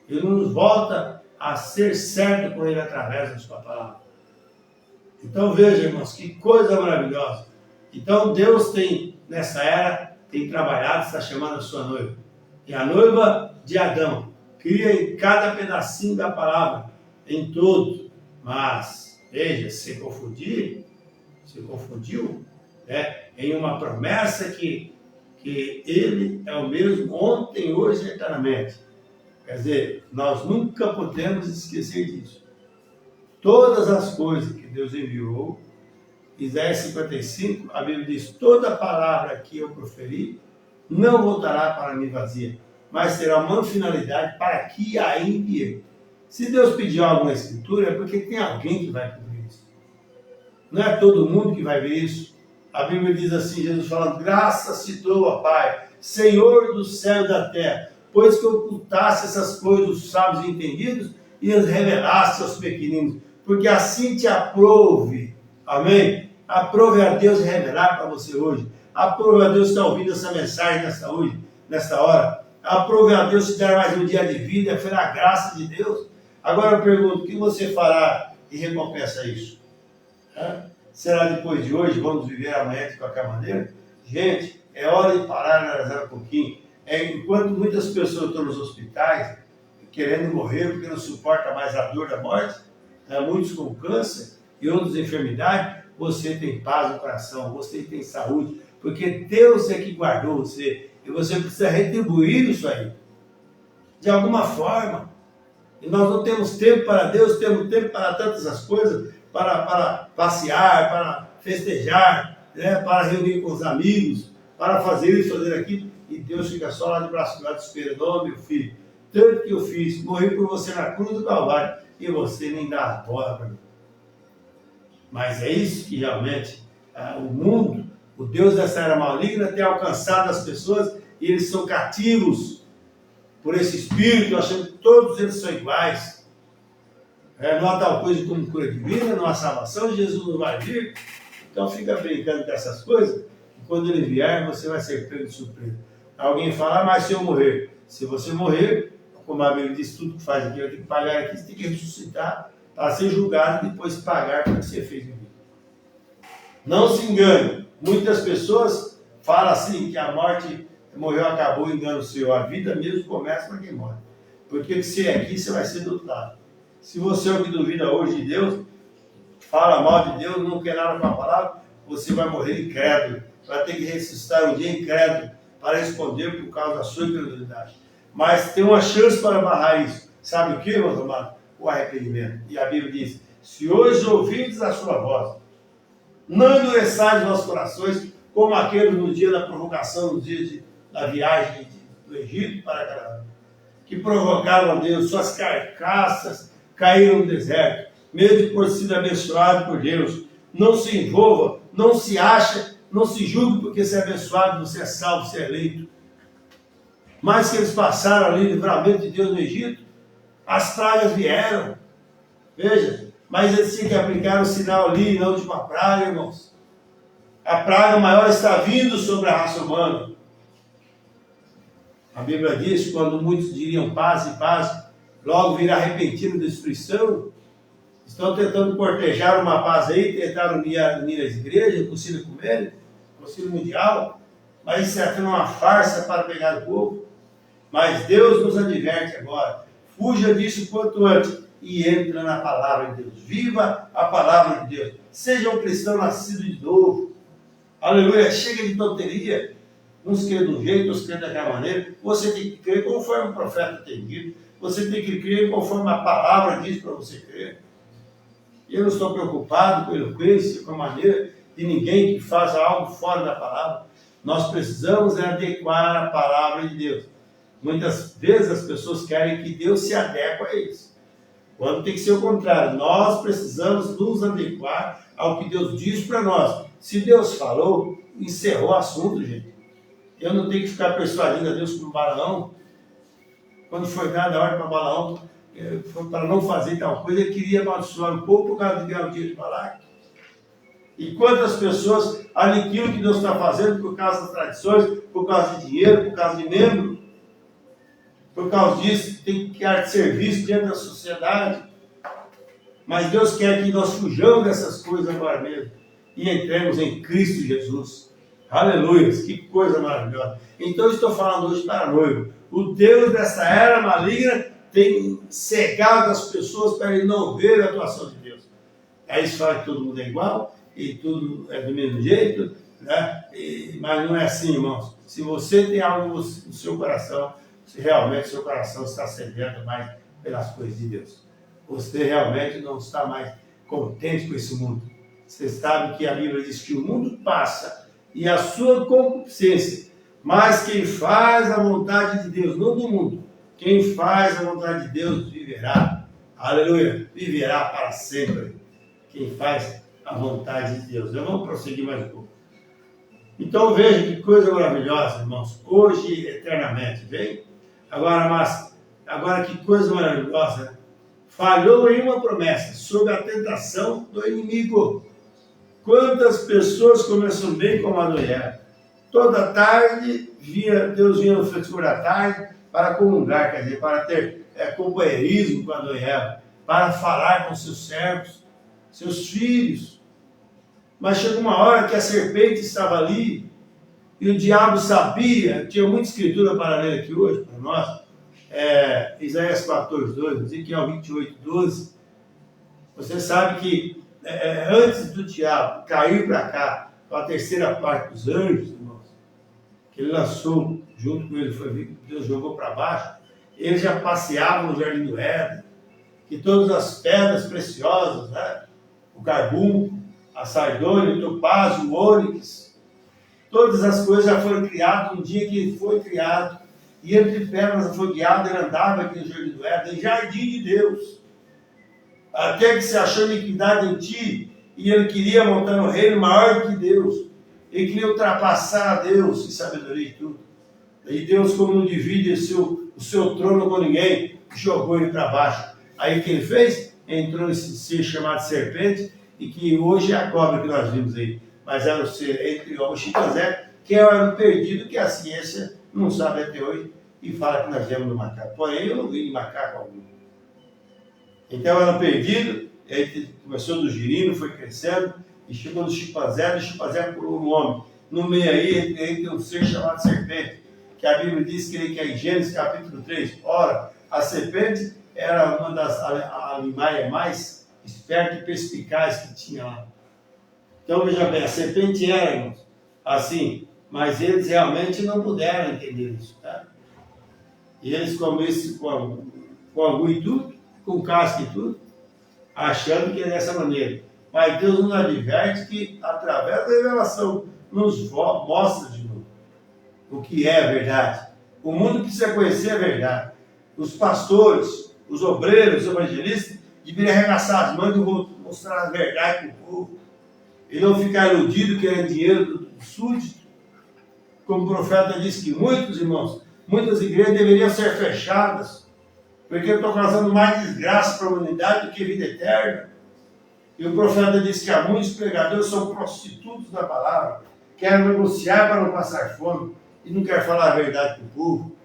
Ele nos volta a ser certo com Ele através da sua palavra. Então veja, irmãos, que coisa maravilhosa. Então Deus tem, nessa era, tem trabalhado, está chamando a sua noiva. E a noiva de Adão cria em cada pedacinho da palavra, em todo. Mas, veja, se confundiu, em uma promessa que Ele é o mesmo ontem, hoje e eternamente. Quer dizer, nós nunca podemos esquecer disso. Todas as coisas que Deus enviou, Isaías 55, a Bíblia diz, toda palavra que eu proferi não voltará para mim vazia, mas terá uma finalidade para que a enviei. Se Deus pediu algo na Escritura, é porque tem alguém que vai cumprir isso. Não é todo mundo que vai ver isso. A Bíblia diz assim, Jesus falando, graças te dou, ó Pai, Senhor do céu e da terra, pois que ocultasse essas coisas dos sábios e entendidos e as revelasse aos pequeninos, porque assim te aprove. Amém? Aprove a Deus revelar para você hoje. Aprove a Deus estar ouvindo essa mensagem nesta hora. Aprove a Deus te dar mais um dia de vida, foi a graça de Deus. Agora eu pergunto, o que você fará em recompensa a isso? Será depois de hoje, vamos viver amanhã de qualquer maneira? Gente, é hora de parar e analisar um pouquinho. Enquanto muitas pessoas estão nos hospitais, querendo morrer porque não suporta mais a dor da morte, muitos com câncer e outras enfermidades, você tem paz no coração, você tem saúde, porque Deus é que guardou você, e você precisa retribuir isso aí, de alguma forma. E nós não temos tempo para Deus, temos tempo para tantas as coisas, para passear, para festejar, para reunir com os amigos, para fazer isso, fazer aquilo, e Deus fica só lá de braço dado esperando, ó meu filho, tanto que eu fiz, morri por você na cruz do Calvário, e você nem dá a bola para mim. Mas é isso que realmente o mundo, o Deus dessa era maligna tem alcançado as pessoas e eles são cativos por esse espírito, achando que todos eles são iguais. Não há tal coisa como cura divina, não há salvação, Jesus não vai vir. Então fica brincando com essas coisas, que quando ele vier você vai ser pego de surpresa. Alguém fala, mas se eu morrer? Se você morrer, como a Bíblia diz, tudo que faz aqui, eu tenho que pagar aqui, você tem que ressuscitar para ser julgado e depois pagar pelo que você fez em vida. Não se engane. Muitas pessoas falam assim, que a morte morreu, acabou, engano seu. A vida mesmo começa para quem morre. Porque se é aqui, você vai ser do outro lado. Se você é o que duvida hoje de Deus, fala mal de Deus, não quer nada com a palavra, você vai morrer incrédulo. Vai ter que ressuscitar um dia incrédulo para responder por causa da sua incredulidade. Mas tem uma chance para barrar isso. Sabe o que, meus amados? O arrependimento. E a Bíblia diz, se hoje ouvirdes a sua voz, não endureçais os vossos corações, como aqueles no dia da provocação, no dia da viagem do Egito para Canaã, que provocaram a Deus, suas carcaças caíram no deserto, mesmo por sido abençoado por Deus, não se envolva, não se acha, não se julgue porque você é abençoado, você é salvo, você é eleito. Mas que eles passaram ali, o livramento de Deus no Egito, as pragas vieram. Veja, mas eles tinham que aplicar o sinal ali na última praga, irmãos. A praga maior está vindo sobre a raça humana. A Bíblia diz, quando muitos diriam paz e paz, logo virá repentina destruição. Estão tentando cortejar uma paz aí, tentaram unir as igrejas, concílio ecumênico, concílio mundial, mas isso é uma farsa para pegar o povo. Mas Deus nos adverte agora, fuja disso quanto antes e entra na palavra de Deus. Viva a palavra de Deus. Seja um cristão nascido de novo. Aleluia, chega de tonteria. Uns crêem de um jeito, outros crêem daquela maneira. Você tem que crer conforme o profeta tem dito. Você tem que crer conforme a palavra diz para você crer. Eu não estou preocupado com a eloquência, com a maneira de ninguém que faça algo fora da palavra. Nós precisamos adequar a palavra de Deus. Muitas vezes as pessoas querem que Deus se adeque a eles. Quando tem que ser o contrário. Nós precisamos nos adequar ao que Deus diz para nós. Se Deus falou, encerrou o assunto, gente. Eu não tenho que ficar persuadindo a Deus como Balaão. Quando foi dada a ordem para Balaão, para não fazer tal coisa, ele queria amaldiçoar um pouco por causa de ganhar o dia de Balaque. E quantas pessoas aniquilam o que Deus está fazendo por causa das tradições, por causa de dinheiro, por causa de membro, por causa disso, tem que ter serviço dentro da sociedade. Mas Deus quer que nós fujamos dessas coisas agora mesmo e entremos em Cristo Jesus. Aleluia, que coisa maravilhosa. Então eu estou falando hoje para noivo. O Deus dessa era maligna tem cegado as pessoas para ele não ver a atuação de Deus. Aí eles falam que todo mundo é igual e tudo é do mesmo jeito, né? Mas não é assim, irmãos. Se você tem algo no seu coração, se realmente seu coração está sedento mais pelas coisas de Deus, você realmente não está mais contente com esse mundo. Você sabe que a Bíblia diz que o mundo passa e a sua concupiscência, mas quem faz a vontade de Deus, não do mundo, quem faz a vontade de Deus viverá, aleluia, viverá para sempre. Quem faz a vontade de Deus. Vamos prosseguir mais um pouco. Então veja que coisa maravilhosa, irmãos, hoje eternamente, vem? Agora que coisa maravilhosa, falhou em uma promessa, sob a tentação do inimigo. Quantas pessoas começam bem como a mulher? Toda tarde, Deus vinha no frescor da tarde para comungar, quer dizer, para ter companheirismo com a Eva, para falar com seus servos, seus filhos. Mas chegou uma hora que a serpente estava ali, e o diabo sabia, tinha muita escritura para ler aqui hoje, para nós, Isaías 14:2, Ezequiel 28:12. Você sabe que antes do diabo cair para cá, para a terceira parte dos anjos, irmãos, que ele lançou, junto com ele, Deus jogou para baixo, ele já passeava no jardim do Éden, que todas as pedras preciosas, né, o carbunclo, a sardônia, o topázio, o ônix, todas as coisas já foram criadas no dia que ele foi criado, e entre pedras foi guiado, ele andava aqui no jardim do Éden, jardim de Deus, até que se achou iniquidade em ti, e ele queria montar um reino maior do que Deus, ele queria ultrapassar a Deus em sabedoria e tudo, e Deus, como não divide o seu trono com ninguém, jogou ele para baixo. Aí o que ele fez? Entrou nesse ser chamado serpente, e que hoje é a cobra que nós vimos aí, mas era o ser entre o chimpanzé, que era o perdido que a ciência não sabe até hoje, e fala que nós viemos do macaco. Porém, eu não vi de macaco algum. Então era o perdido, ele começou do girino, foi crescendo, e chegou do chimpanzé por um homem. No meio aí, tem um ser chamado serpente, que a Bíblia diz que ele é em Gênesis capítulo 3. Ora, a serpente era uma das animais mais espertos e perspicazes que tinha lá. Então, veja bem, a serpente era, irmãos, assim, mas eles realmente não puderam entender isso, tá? E eles comem isso com angu e tudo, com casca e tudo, achando que é dessa maneira. Mas Deus nos adverte que, através da revelação, nos mostra de novo o que é a verdade. O mundo precisa conhecer a verdade. Os pastores, os obreiros, os evangelistas, deveriam arregaçar as mãos e mostrar a verdade para o povo. e não ficar iludido querendo dinheiro do súdito. Como o profeta disse que muitos, irmãos, muitas igrejas deveriam ser fechadas, porque eu estou causando mais desgraça para a humanidade do que vida eterna. E o profeta disse que há muitos pregadores são prostitutos da palavra, querem negociar para não passar fome e não querem falar a verdade para o povo.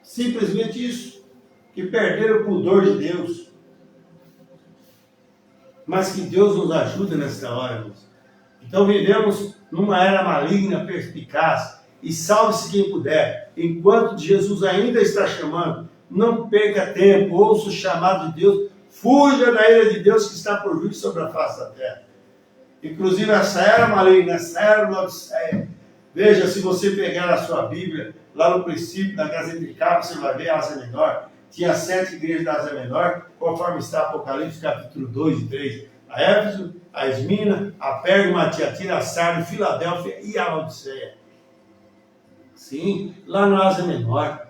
Simplesmente isso, que perderam o pudor de Deus. Mas que Deus nos ajude nessa hora, irmãos. Então vivemos numa era maligna, perspicaz, e salve-se quem puder, enquanto Jesus ainda está chamando, não perca tempo, ouça o chamado de Deus, fuja da ira de Deus que está por vir sobre a face da terra. Inclusive essa era maligna, essa era da Odisseia. Veja, se você pegar a sua Bíblia, lá no princípio da Casa de Cabo, você vai ver a Ásia Menor. Tinha 7 igrejas da Ásia Menor, conforme está Apocalipse, capítulo 2 e 3. A Éfeso, a Esmina, a Pérgamo, a Tiatira, a Sardes, Filadélfia e a Odisseia. Sim, lá na Ásia Menor.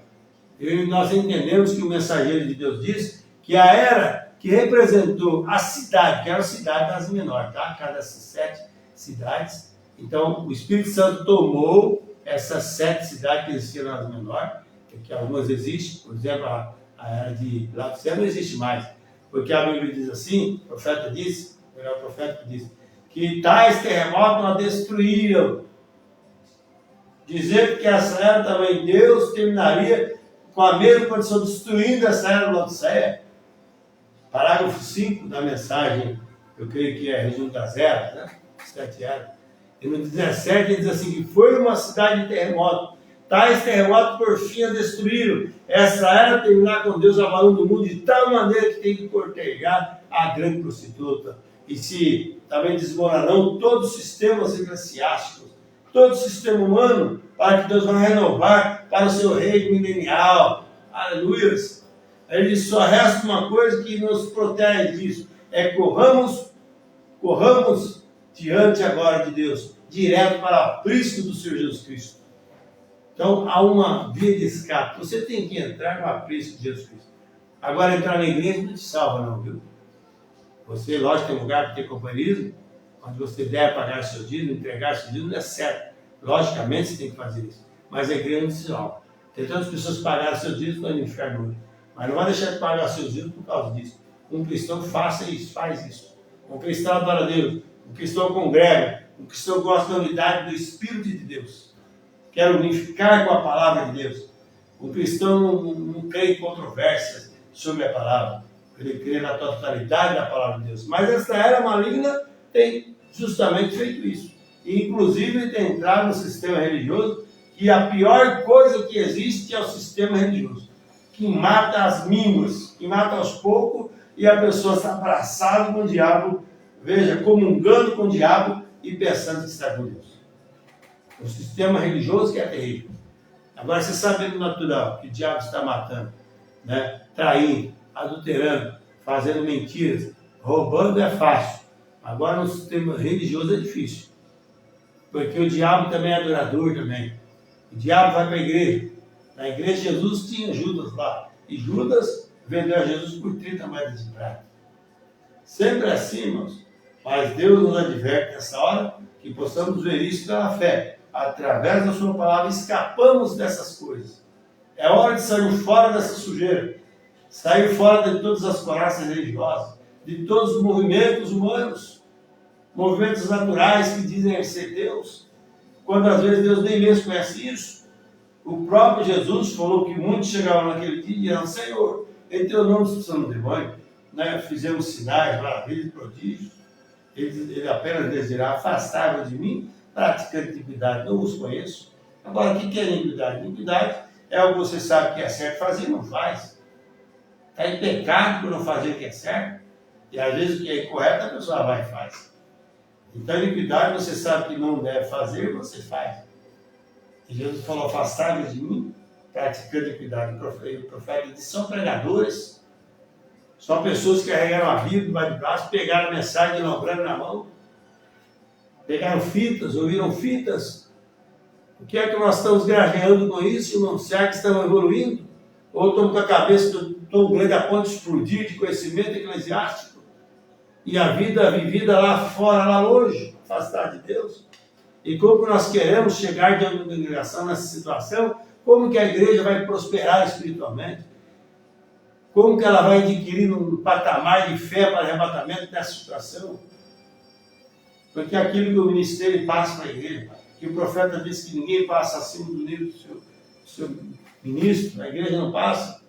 E nós entendemos que o mensageiro de Deus diz que a era que representou a cidade, que era a cidade da Ásia Menor, tá? Cada dessas 7 cidades. Então, o Espírito Santo tomou essas 7 cidades que existiam na Ásia Menor, que algumas existem, por exemplo, a era de Laodicea não existe mais, porque a Bíblia diz assim, o profeta disse, o profeta que diz, que tais terremotos a destruíram, dizendo que essa era também Deus terminaria com a mesma condição, destruindo essa era de Laodiceia. Parágrafo 5 da mensagem, eu creio que é a região das eras, né? 7 eras. E no 17 ele diz assim, que foi uma cidade de terremoto. Tais terremotos por fim a destruíram. Essa era terminar com Deus abalando o mundo de tal maneira que tem que cortejar a grande prostituta. E se também desmoronarão todos os sistemas eclesiásticos, todo o sistema humano, para que Deus vai renovar para o seu reino milenial. Aleluia! Ele diz, só resta uma coisa que nos protege disso, é corramos diante agora de Deus, direto para o aprisco do Senhor Jesus Cristo. Então, há uma via de escape. Você tem que entrar no aprisco de Jesus Cristo. Agora, entrar na igreja não te salva, não, viu? Você, lógico, tem lugar para ter companheirismo, onde você deve pagar seus dízimos, entregar seus dízimos, é certo. Logicamente, você tem que fazer isso. Mas a igreja não te salva. Tem tantas pessoas que pagaram seus dízimos e estão no inferno hoje. Mas não vai deixar de pagar seus dízimos por causa disso. Um cristão faça isso, faz isso. Um cristão adora a Deus. Um cristão congrega. Um cristão gosta da unidade do Espírito de Deus. Quer unificar com a palavra de Deus. Um cristão não crê em controvérsias sobre a palavra. Ele crê na totalidade da palavra de Deus. Mas essa era maligna tem justamente feito isso. E, inclusive, tem entrado no sistema religioso, que a pior coisa que existe é o sistema religioso, que mata as mínimas, que mata aos poucos, e a pessoa está abraçada com o diabo, veja, comungando com o diabo e pensando que está com Deus. O sistema religioso que é terrível. Agora, você sabe no natural que o diabo está matando, né? Traindo, adulterando, fazendo mentiras, roubando é fácil. Agora, no sistema religioso é difícil. Porque o diabo também é adorador também. O diabo vai para a igreja. Na igreja Jesus tinha Judas lá. E Judas vendeu a Jesus por 30 moedas de prata. Sempre assim, irmãos. Mas Deus nos adverte nessa hora que possamos ver isso pela fé. Através da sua palavra, escapamos dessas coisas. É hora de sair fora dessa sujeira. Sair fora de todas as coraças religiosas. De todos os movimentos humanos. Movimentos naturais que dizem ser Deus. Quando às vezes Deus nem mesmo conhece isso. O próprio Jesus falou que muitos chegavam naquele dia e dirão, Senhor, em teu nome expulsamos demônio, né? Fizemos sinais, maravilhas e prodígios. Ele apenas desirá afastar de mim, praticando iniquidade, não os conheço. Agora, o que é iniquidade? Iniquidade é o que você sabe que é certo fazer e não faz. Está em pecado por não fazer o que é certo, e às vezes o que é incorreto a pessoa vai e faz. Então, iniquidade você sabe que não deve fazer, você faz. E Jesus falou, afastai-vos de mim, praticando iniquidade. O profeta disse, são pregadores, são pessoas que carregaram a Bíblia debaixo do braço, pegaram a mensagem de lembrando na mão, pegaram fitas, ouviram fitas. O que é que nós estamos grajeando com isso, irmão? Será que estamos evoluindo? Ou estamos com a cabeça tão grande a ponto de explodir de conhecimento eclesiástico? e a vida vivida lá fora, lá longe, afastada de Deus. E como nós queremos chegar diante da congregação nessa situação, como que a igreja vai prosperar espiritualmente? Como que ela vai adquirir um patamar de fé para arrebatamento nessa situação? Porque aquilo que o ministério passa para a igreja, que o profeta disse que ninguém passa acima do nível do seu ministro, a igreja não passa.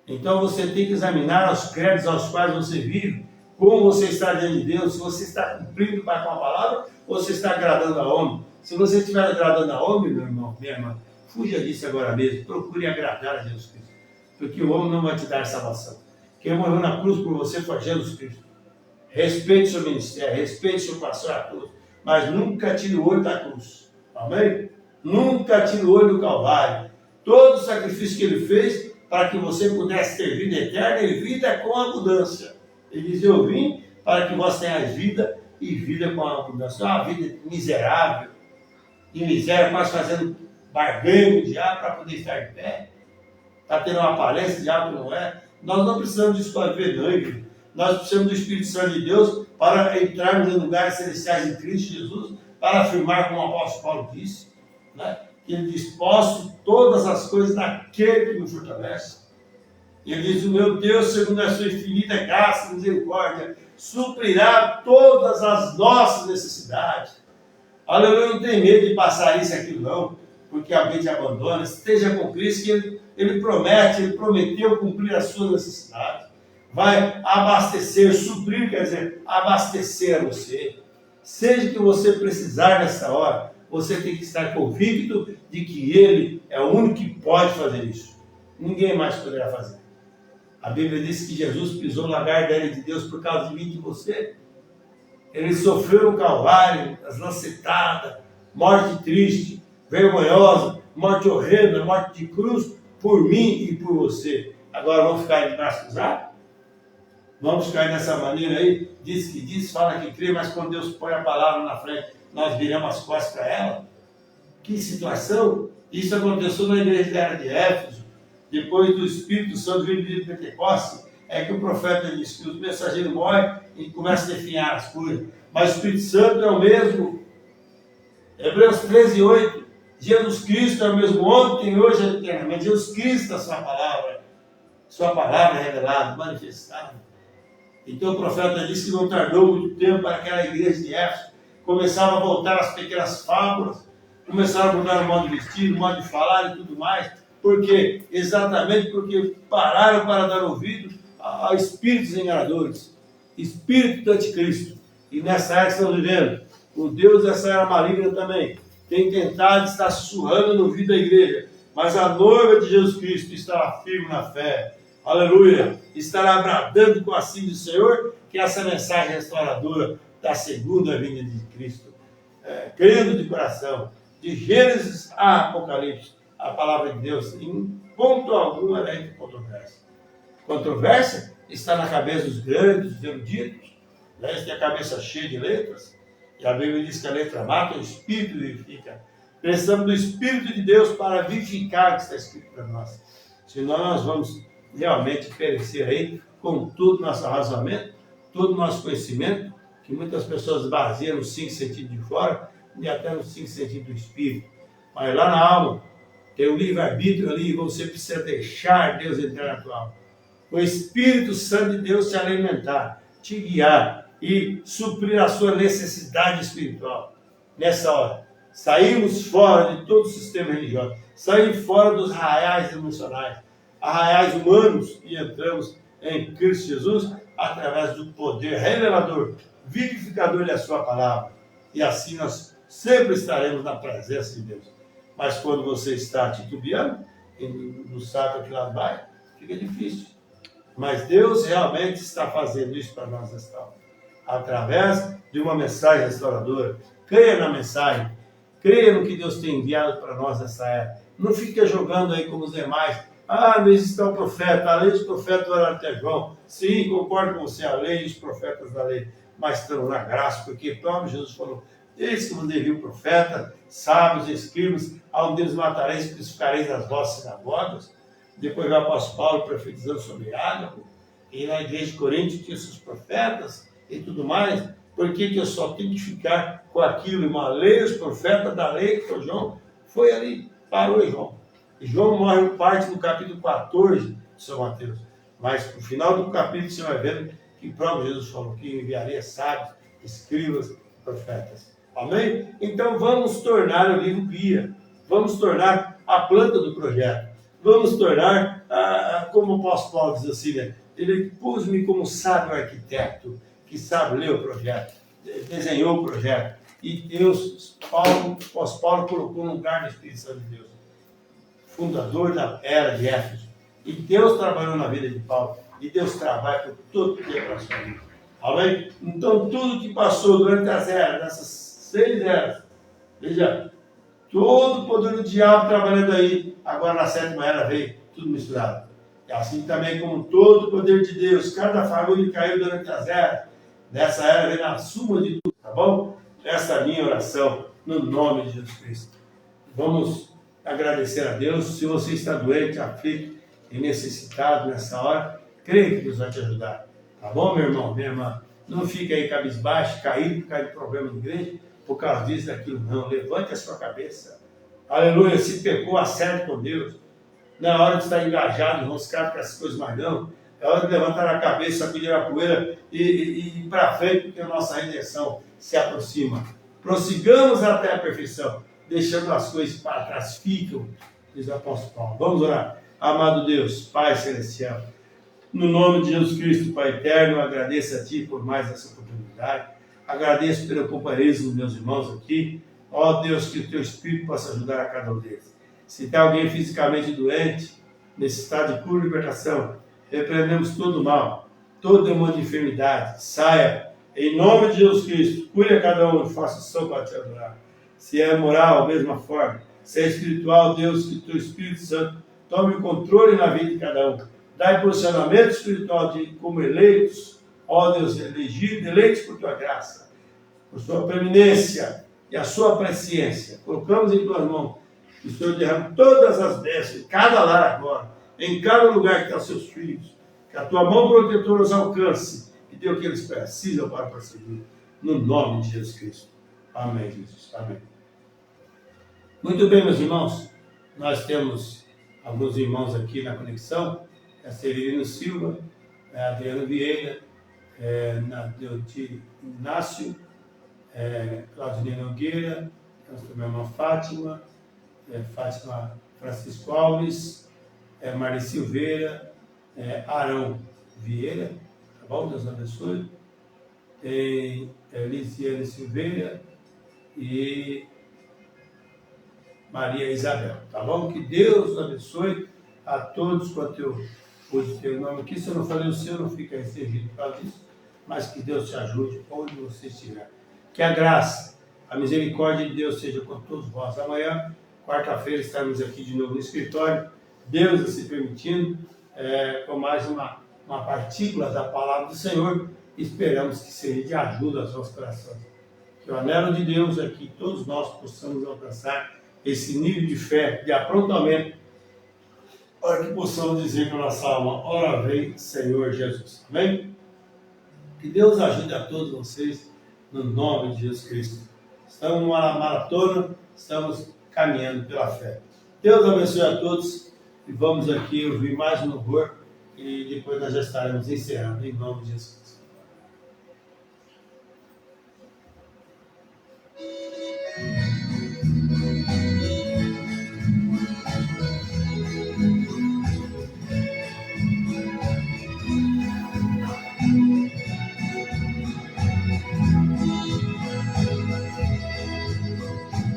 Então você tem que examinar os créditos aos quais você vive, como você está diante de Deus, se você está cumprindo com a palavra ou se está agradando a homem. Se você estiver agradando a homem, meu irmão, minha irmã, fuja disso agora mesmo, procure agradar a Jesus Cristo, porque o homem não vai te dar salvação. Quem morreu na cruz por você foi Jesus Cristo. Respeite seu ministério, respeite seu pastor a cruz, mas nunca tire o olho da cruz. Amém? Nunca tire o olho do Calvário. Todo o sacrifício que ele fez para que você pudesse ter vida eterna e vida com abundância. Ele diz, eu vim para que vós tenhais vida e vida com abundância. Não é uma vida miserável, em miséria, quase fazendo barganha com o diabo para poder estar de pé. Está tendo uma aparência, o diabo não é. Nós não precisamos disso para viver, não, igreja. Nós precisamos do Espírito Santo de Deus para entrarmos em lugares celestiais em Cristo Jesus, para afirmar, como o apóstolo Paulo disse, né, que ele diz, posso todas as coisas naquele que me fortalece. Ele diz, o meu Deus, segundo a sua infinita graça e misericórdia, suprirá todas as nossas necessidades. Aleluia, não tem medo de passar isso e aquilo não, porque alguém te abandona. Esteja com Cristo, que ele promete, ele prometeu cumprir as suas necessidades. Vai abastecer, suprir, quer dizer, abastecer a você. Seja o que você precisar nessa hora, você tem que estar convicto de que Ele é o único que pode fazer isso. Ninguém mais poderá fazer. A Bíblia diz que Jesus pisou no lagar da ira de Deus por causa de mim e de você. Ele sofreu no Calvário, as lancetadas, morte triste, vergonhosa, morte horrenda, morte de cruz, por mim e por você. Agora vamos ficar de braços cruzados? Vamos ficar dessa maneira aí? Diz que diz, fala que crê, mas quando Deus põe a palavra na frente, nós viramos as costas para ela? Que situação! Isso aconteceu na igreja de Éfeso, depois do Espírito Santo vindo de Pentecostes, é que o profeta diz que o mensageiro morre e começa a definhar as coisas. Mas o Espírito Santo é o mesmo. Hebreus 13:8, Jesus Cristo é o mesmo ontem, hoje e eternamente. Jesus Cristo é a sua palavra revelada, manifestada. Então o profeta disse que não tardou muito tempo para aquela igreja de Éfeso começava a voltar às pequenas fábulas, começaram a mudar o modo de vestir, o modo de falar e tudo mais. Por quê? Exatamente porque pararam para dar ouvido a espíritos enganadores, espírito do anticristo. E nessa era que estamos vivendo, o Deus dessa era maligna também tem tentado estar sussurrando no ouvido da igreja, mas a noiva de Jesus Cristo estará firme na fé. Aleluia! Estará bradando com a sim do Senhor, que essa mensagem restauradora da segunda vinda de Cristo. Crendo de coração, de Gênesis a Apocalipse, a palavra de Deus, em ponto algum, ela é controvérsia. Controvérsia está na cabeça dos grandes, dos eruditos, né? Eles têm a cabeça cheia de letras, e a Bíblia diz que a letra mata, o Espírito vivifica. Precisamos do Espírito de Deus para vivificar o que está escrito para nós. Senão nós vamos realmente perecer aí com todo o nosso razoamento, todo o nosso conhecimento, que muitas pessoas baseiam nos 5 sentidos de fora e até nos 5 sentidos do Espírito. Mas lá na alma, tem o livre-arbítrio ali, e você precisa deixar Deus entrar na tua alma. O Espírito Santo de Deus te alimentar, te guiar e suprir a sua necessidade espiritual. Nessa hora, saímos fora de todo o sistema religioso, saímos fora dos arraiais emocionais, arraiais humanos, e entramos em Cristo Jesus através do poder revelador, vivificador da sua palavra. E assim nós sempre estaremos na presença de Deus. Mas quando você está titubeando, e não sabe que lá vai, fica difícil. Mas Deus realmente está fazendo isso para nós nesta hora, através de uma mensagem restauradora. Creia na mensagem, creia no que Deus tem enviado para nós nessa era. Não fique jogando aí como os demais. Ah, mas está o profeta, a lei dos profetas era até João. Sim, concordo com você, a lei e os profetas da lei, mas estão na graça, porque o próprio Jesus falou, eis que vos envio o profeta, sábios, escribas, a um deles matareis e crucificareis nas vossas sinagogas. Depois vai o apóstolo Paulo profetizando sobre Ágabo, e na igreja de Corinto tinha seus profetas, e tudo mais, por que eu só tenho que ficar com aquilo? Uma lei, os profetas da lei, que foi João, foi ali, parou em João. E João morre parte do capítulo 14 de São Mateus. Mas no final do capítulo você vai vendo que o próprio Jesus falou que enviaria sábios, escribas, profetas. Amém? Então vamos tornar o livro guia. Vamos tornar a planta do projeto. Vamos tornar, como o apóstolo Paulo diz assim, né? Ele pôs-me como sábio arquiteto, que sabe ler o projeto, desenhou o projeto. E Deus, o apóstolo Paulo colocou no lugar do Espírito Santo de Deus, fundador da era de Éfeso. E Deus trabalhou na vida de Paulo. E Deus trabalha por todo o tempo na sua vida. Amém? Então, tudo que passou durante as eras, nessas 6 eras, veja, todo o poder do diabo trabalhando aí, agora na 7ª era veio, tudo misturado. E assim também como todo o poder de Deus, cada fagulho caiu durante as eras, nessa era vem na suma de tudo, tá bom? Essa é a minha oração, no nome de Jesus Cristo. Vamos agradecer a Deus. Se você está doente, aflito e necessitado nessa hora, creia que Deus vai te ajudar. Tá bom, meu irmão, minha irmã? Não fique aí cabisbaixo, caído por causa de problema de igreja, por causa disso, daquilo. Não, levante a sua cabeça. Aleluia, se pecou, acerte com Deus. Não é hora de estar engajado, enroscado com essas coisas mais não. É hora de levantar a cabeça, sacudir a poeira e ir para frente, porque a nossa redenção se aproxima. Prossigamos até a perfeição, deixando as coisas para trás. Ficam, diz o apóstolo Paulo. Vamos orar. Amado Deus, Pai Celestial, no nome de Jesus Cristo, Pai Eterno, eu agradeço a Ti por mais essa oportunidade. Agradeço pelo companheirismo dos meus irmãos aqui. Ó Deus, que o Teu Espírito possa ajudar a cada um deles. Se tem alguém fisicamente doente, necessitado de cura e libertação, repreendemos todo o mal, todo demônio de enfermidade, saia, em nome de Jesus Cristo, cure a cada um e faça o som para Te adorar. Se é moral, da mesma forma, se é espiritual, Deus, que o Teu Espírito Santo tome o controle na vida de cada um. Dai posicionamento espiritual de como eleitos, ó Deus, elegidos, eleitos por Tua graça, por Sua preeminência e a Sua presciência. Colocamos em Tuas mãos, que o Senhor derrame todas as bênçãos, em cada lar agora, em cada lugar que estão seus filhos, que a Tua mão protetora os alcance e dê o que eles precisam para prosseguir, no nome de Jesus Cristo. Amém, Jesus. Amém. Muito bem, meus irmãos, nós temos alguns irmãos aqui na conexão, a Severino Silva, a Adriano Vieira, Deoti Inácio, Claudinei Nogueira, nós temos a irmã Fátima, Fátima Francisco Alves, Mari Silveira, Arão Vieira, tá bom? Deus abençoe. Tem Lisiane Silveira e Maria Isabel, tá bom? Que Deus abençoe a todos quanto eu pude ter o nome aqui. Se eu não falei o seu, não fica recebido por causa disso, mas que Deus te ajude onde você estiver. Que a graça, a misericórdia de Deus seja com todos vós. Amanhã, quarta-feira, estaremos aqui de novo no escritório, Deus se permitindo, com mais uma partícula da palavra do Senhor. Esperamos que seja de ajuda aos nossos corações. Que o anelo de Deus é que todos nós possamos alcançar esse nível de fé, de aprontamento, para que possamos dizer com a nossa alma: ora vem, Senhor Jesus. Amém? Que Deus ajude a todos vocês, no nome de Jesus Cristo. Estamos numa maratona, estamos caminhando pela fé. Deus abençoe a todos e vamos aqui ouvir mais um louvor e depois nós já estaremos encerrando, em nome de Jesus Cristo.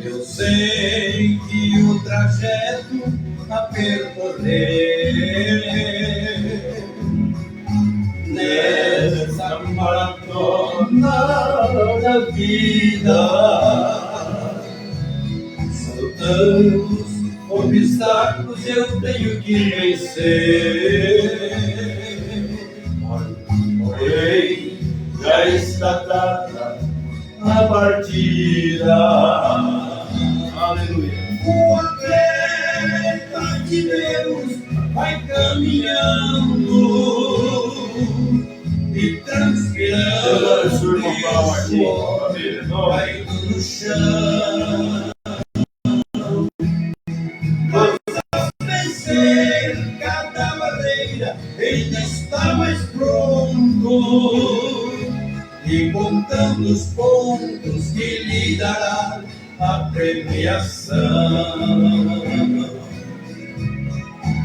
Eu sei que o trajeto a percorrer nessa maratona da vida são tantos obstáculos eu tenho que vencer, porém já está dada a partida. Aleluia. O atleta de Deus vai caminhando e transpirando suor caído no chão. Vencer cada barreira, ainda está mais pronto e contando os pontos que lhe dará a premiação.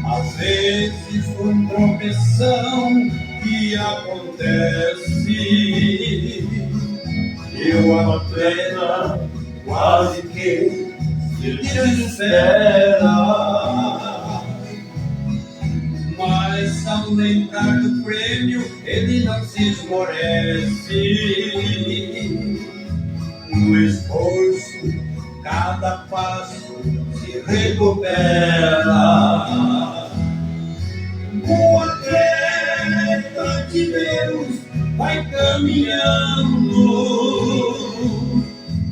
Às vezes com tropeção que acontece, eu atleta quase que se desespera, mas ao lembrar do prêmio ele não se esmorece. No esforço, cada passo se recupera. O atleta de Deus vai caminhando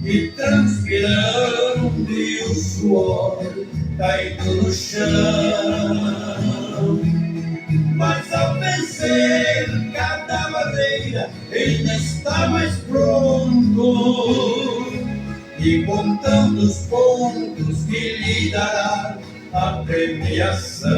e transpirando e o suor caindo no chão. Mas ao vencer cada barreira ainda está mais pronto e contando os pontos que lhe dará a premiação.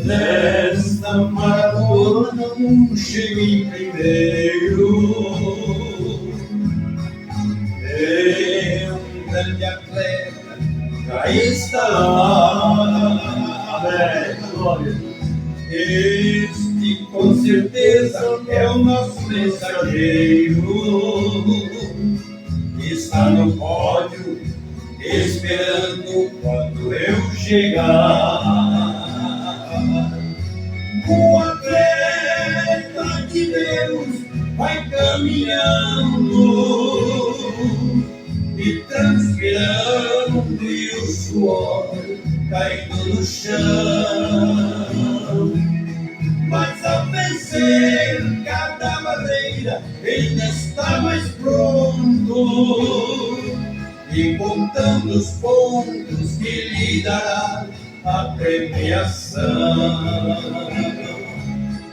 Nesta maratona não chego em primeiro, é um grande atleta, já está lá. Este com certeza é o nosso mensageiro, está no pódio esperando quando eu chegar. O atleta de Deus vai caminhando e transpirando e o suor caindo no chão. Mas ao vencer cada barreira ainda está mais pronto e contando os pontos que lhe dará a premiação.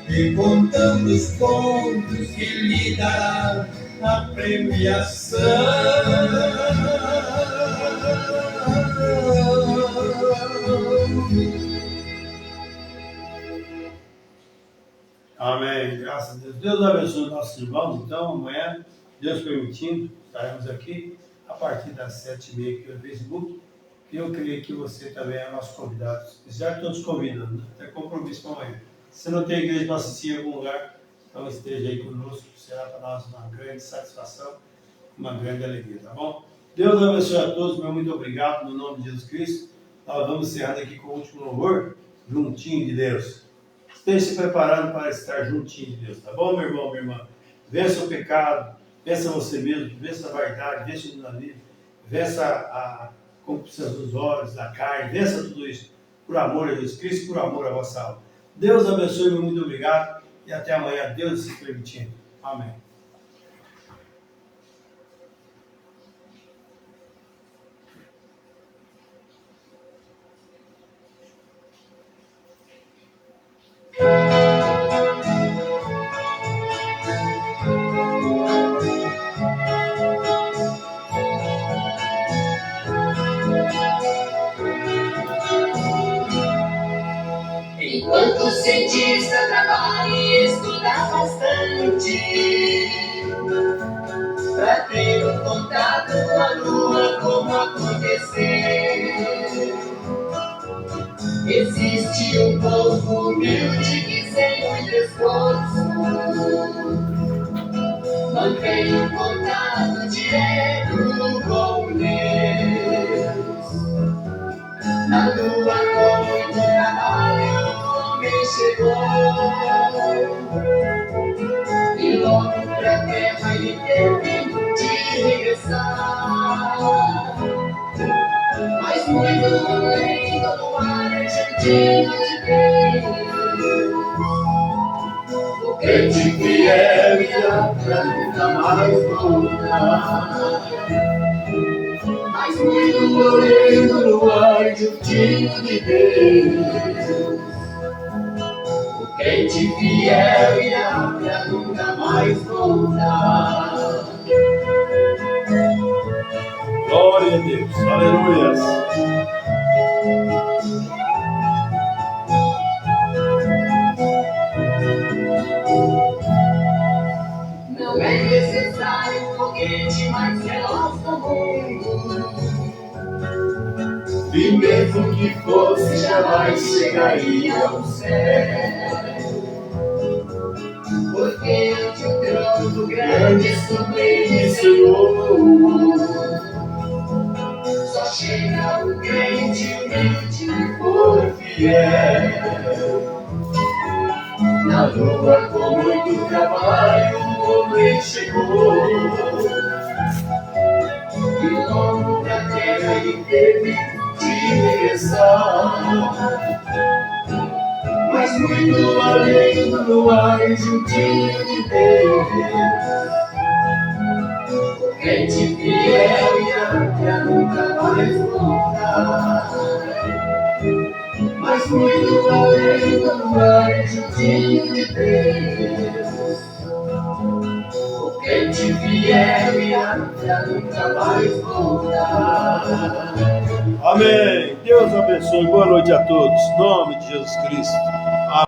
E contando os pontos que lhe dará a premiação. Amém. Graças a Deus. Deus abençoe nossos irmãos. Então, amanhã, Deus permitindo, estaremos aqui a partir das 7h30 aqui no Facebook. E eu creio que você também é nosso convidado. Já todos convidando, né? Até compromisso para amanhã. Se não tem igreja para assistir em algum lugar, então esteja aí conosco. Será para nós uma grande satisfação, uma grande alegria, tá bom? Deus abençoe a todos. Meu muito obrigado no nome de Jesus Cristo. Nós vamos encerrar aqui com o último louvor, juntinho de Deus. Esteja se preparando para estar juntinho de Deus, tá bom, meu irmão, minha irmã? Vença o pecado, vença você mesmo, vença a vaidade, vença o dinamismo, vença a concupiscência dos olhos, da carne, vença tudo isso por amor a Jesus Cristo, por amor à vossa alma. Deus abençoe, meu muito obrigado e até amanhã, Deus se permitindo. Amém. Enquanto o cientista trabalha e estuda bastante pra ter um contato com a lua, como acontecer. Existe um povo humilde que sem muito esforço mantém um contato direto com Deus. Na lua com muito trabalho chegou e logo pra terra ele teve de regressar, mas muito além do luar argentino de Deus crente fiel irá pra nunca mais voltar. Mas muito além do luar juntinho de Deus, o crente fiel irá pra nunca mais voltar. Glória a Deus. Aleluias. Não é necessário um foguete mais veloz do mundo, E mesmo que fosse, jamais chegaria ao céu. porque ante o trono grande sublime Senhor, só chega o crente humilde que for Fiel. na lua com muito trabalho, o homem chegou. E logo pra terra ele teve de regressar. Mas muito além do luar juntinho de Deus, o crente fiel irá pra nunca mais voltar. Mas muito além do luar juntinho de Deus, o crente fiel irá pra nunca mais voltar. Amém. Deus abençoe. Boa noite a todos. Em nome de Jesus Cristo.